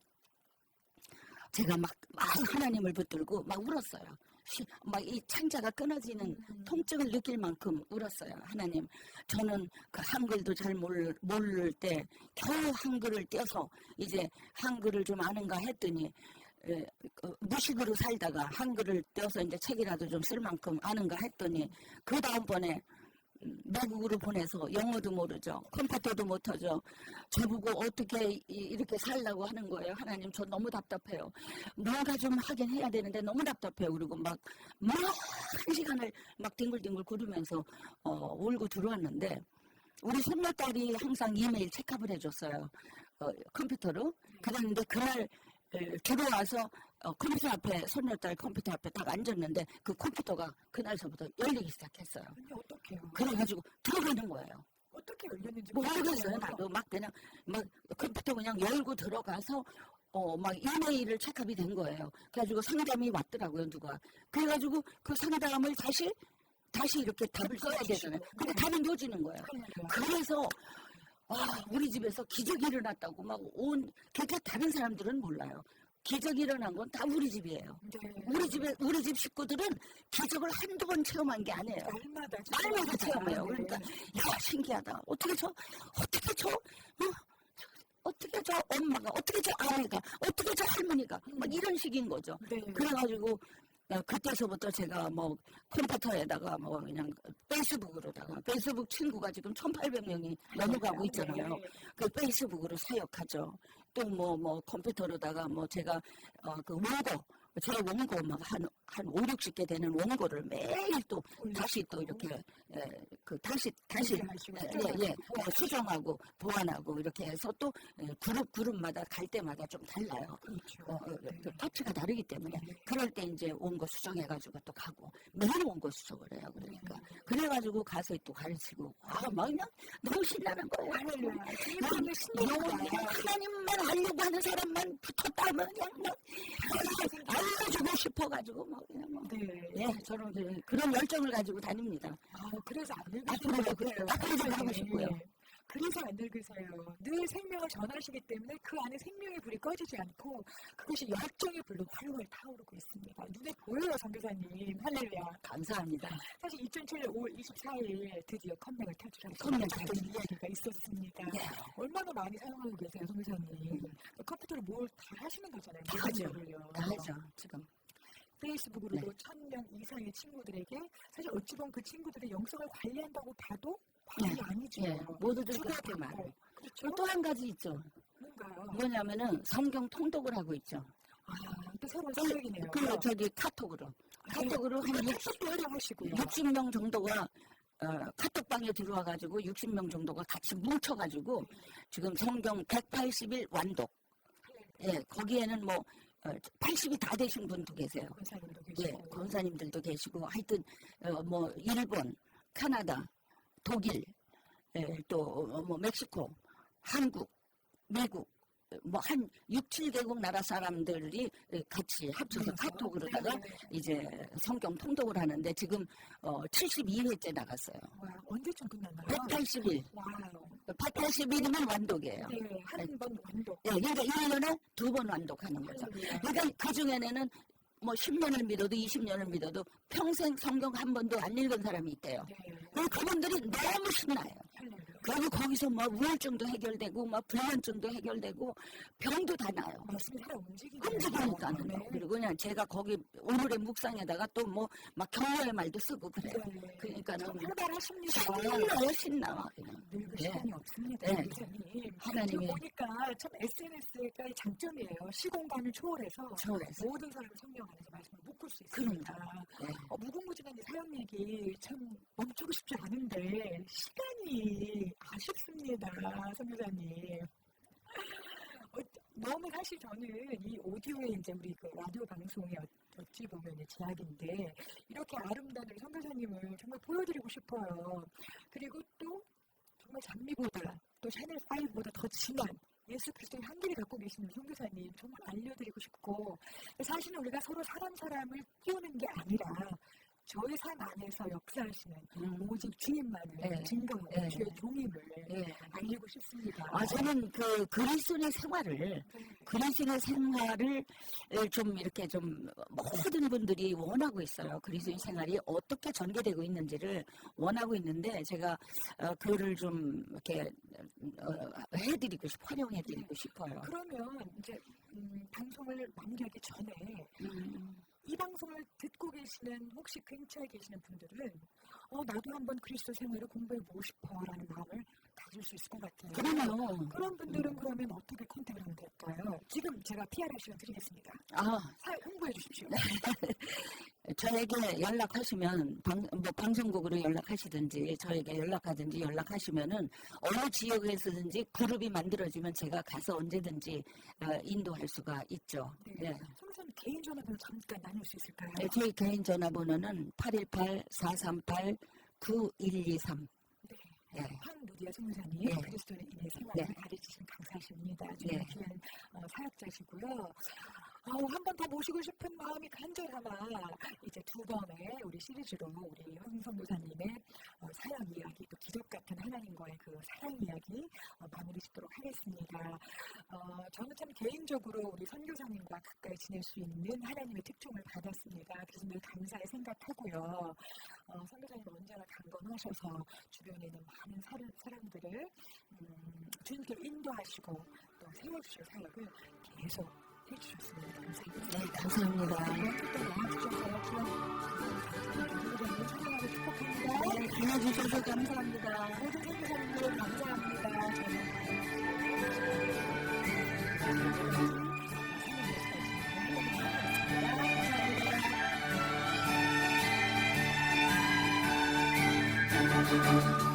제가 막 하나님을 붙들고 막 울었어요. 막 이 창자가 끊어지는 통증을 느낄 만큼 울었어요. 하나님, 저는 그 한글도 잘 모를 때 겨우 한글을 떼서 이제 한글을 좀 아는가 했더니 무식으로 살다가 한글을 떼어서 이제 책이라도 좀 쓸 만큼 아는가 했더니 그 다음번에 미국으로 보내서 영어도 모르죠. 컴퓨터도 못하죠. 저보고 어떻게 이렇게 살라고 하는 거예요. 하나님, 저 너무 답답해요. 뭔가 좀 하긴 해야 되는데 너무 답답해요. 그리고 막 한 시간을 막 뒹굴뒹굴 구르면서 울고 들어왔는데 우리 손녀딸이 항상 이메일 체크업을 해줬어요. 컴퓨터로. 그랬는데 그날 들어와서 컴퓨터 앞에 손녀딸 컴퓨터 앞에 딱 앉았는데 그 컴퓨터가 그날서부터 열리기 시작했어요. 근데 어떡해요? 그래가지고 들어가는 거예요. 어떻게 열렸는지 모르겠어요. 나도 막 그냥 막 컴퓨터 그냥 열고 들어가서 막 이메일을 체크업이 된 거예요. 그래가지고 상담이 왔더라고요, 누가. 그래가지고 그 상담을 다시 이렇게 답을 써야 되잖아요. 근데 답이 놓지는 거예요. 그래서 우리 집에서 기적이 일어났다고 막 그러니까 다른 사람들은 몰라요. 기적이 일어난 건 다 우리 집이에요. 네. 우리 집 식구들은 기적을 한두 번 체험한 게 아니에요. 날마다 체험해요. 그러니까 야, 신기하다. 어떻게 저 엄마가, 어떻게 저 아내가, 어떻게 저 할머니가 막 이런 식인 거죠. 네. 그래가지고 그때서부터 제가 뭐 컴퓨터에다가 뭐 그냥 페이스북 친구가 지금 1,800명이 넘어가고 있잖아요. 그 페이스북으로 사역하죠. 또 뭐 컴퓨터로다가 뭐 제가 그 원고 제 원고 막 한 5, 60개 되는 원고를 매일 또 다시 또 이렇게 다시 수정하고 보완하고 이렇게 해서 또 그룹마다 갈 때마다 좀 달라요. 그렇죠. 터치가 다르기 때문에 그럴 때 이제 원고 수정해가지고 또 가고 매일 원고 수정을 해요. 그러니까 그래가지고 가서 또 가르치고 막 그냥 너무 신나는 거예요. 하나님만 알려고 하는 사람만 붙었다면 그냥 알려주고 싶어가지고 뭐 그냥 뭐. 네. 저는 그런 열정을 가지고 다닙니다. 그래서 안 앞으로 좀 하고 싶고요. 그래서 안 늙으세요. 늘 생명을 전하시기 때문에 그 안에 생명의 불이 꺼지지 않고 그것이 열정의 불로 활활 타오르고 있습니다. 눈에 보여요, 선교사님. 할렐루야. 감사합니다. 사실 2007년 5월 24일 드디어 컴맹을 탈출하셨던 이야기가 있었습니다. 얼마나 많이 사용하고 계세요, 선교사님. 컴퓨터로 뭘 다 하시는 거잖아요. 다 하죠. 지금. 페이스북으로도 1,000명 이상의 친구들에게 사실 어찌 보면 그 친구들의 영성을 관리한다고 봐도 과언이 아니죠. 모두들 그렇게 말해요. 그렇죠? 또 한 가지 있죠. 뭔가요? 뭐냐면은 성경 통독을 하고 있죠. 또 새로운 생각이네요. 저기 카톡으로 한 60명 정도가 카톡방에 들어와가지고 60명 정도가 같이 뭉쳐가지고 지금 성경 180일 완독. 거기에는 뭐 80이 다 되신 분도 계세요. 권사님들도 계시고 하여튼 뭐 일본, 캐나다, 독일, 또 뭐 멕시코, 한국, 미국, 뭐 한 6, 7개국 나라 사람들이 같이 합쳐서 카톡으로다가 이제 성경 통독을 하는데 지금 72회째 나갔어요. 와, 언제쯤 끝났나요? 180일. 와우. 180일이면 완독이에요. 네, 한 번 완독. 네, 그러니까 1년에 2번 완독하는 거죠. 그러니까 그 중에는 뭐 10년을 믿어도 20년을 믿어도 평생 성경 한 번도 안 읽은 사람이 있대요. 네. 그래서 그분들이 너무 신나요. 그리고 거기서 뭐 우울증도 해결되고 뭐 불면증도 해결되고 병도 다 나요. 말씀이 살아 움직이니까요. 움직이니까는. 네. 그리고 그냥 제가 거기 오늘의 묵상에다가 또 뭐 막 격려의 말도 쓰고 그래요. 네. 그러니까는 활발하십니다. 신나요, 신나. 그냥. 늙을 네. 시간이 없습니다. 네. 목사님. 하나님이 보니까 참 SNS가 장점이에요. 시공간을 초월해서 초월해서. 모든 사람을 성령 안에서 말씀을 묶을 수 있습니다. 네. 무궁무진한 이 사연 얘기 참 멈추고 싶지 않은데 시간이 아쉽습니다, 선교사님. 너무 사실 저는 이 오디오에 이제 우리 그 라디오 방송에 어찌 보면 제약인데 이렇게 아름다운 우리 선교사님을 정말 보여드리고 싶어요. 그리고 또 정말 장미보다 또 샤넬 5보다 더 진한 예수 그리스도의 향기를 갖고 계시는 선교사님 정말 알려드리고 싶고 사실은 우리가 서로 사람을 띄우는 게 아니라 저의 삶 안에서 역사하시는 오직 주님만을 네. 증거하는 네. 주의 종임을 네. 알리고 싶습니다. 저는 그 그리스도의 생활을 좀 이렇게 좀 모든 분들이 원하고 있어요. 그리스도의 생활이 어떻게 전개되고 있는지를 원하고 있는데 제가 그거를 좀 이렇게 활용해드리고 싶어요. 그러면 이제 방송을 마무리하기 전에 이 방송을 듣고 계시는 혹시 근처에 계시는 분들은 나도 한번 그리스도 생활을 공부해보고 싶어라는 마음을 가질 수 있을 것 같아요. 그러면 그런 분들은 그러면 어떻게 컨택을 하면 될까요? 지금 제가 PR 시간 드리겠습니다. 홍보해 주십시오. 저에게 연락하시면 방송국으로 연락하시든지 저에게 연락하시면은 어느 지역에서든지 그룹이 만들어지면 제가 가서 언제든지 인도할 수가 있죠. 네. 선생님 개인 전화번호 잠깐 나눌 수 있을까요? 네, 저희 개인 전화번호는 818-438-9123. 네. 황루디아 선교사님, 네. 그리스도인의 인의 생활을 네. 가르치신 강사십니다. 네. 정말 귀한 사역자시고요. 한 번 더 모시고 싶은 마음이 간절하나 이제 두 번의 우리 시리즈로 우리 황 선교사님의 사역 이야기, 또 기적 같은 하나님과의 그 사랑 이야기 마무리 짓도록 하겠습니다. 저는 참 개인적으로 우리 선교사님과 가까이 지낼 수 있는 하나님의 특종을 받았습니다. 그래서 늘 감사히 생각하고요. 선교사님 언제나 강건하셔서 주변에 있는 많은 사람들을 주님께 인도하시고 또 세워주실 사역을 계속 해주셨습니다. 감사합니다. 네, 감사합니다. 또 나와주셔서 귀한 찬양하고 축복합니다. 네, 불러주셔서 감사합니다. 모든 선교사님들 감사합니다. 저는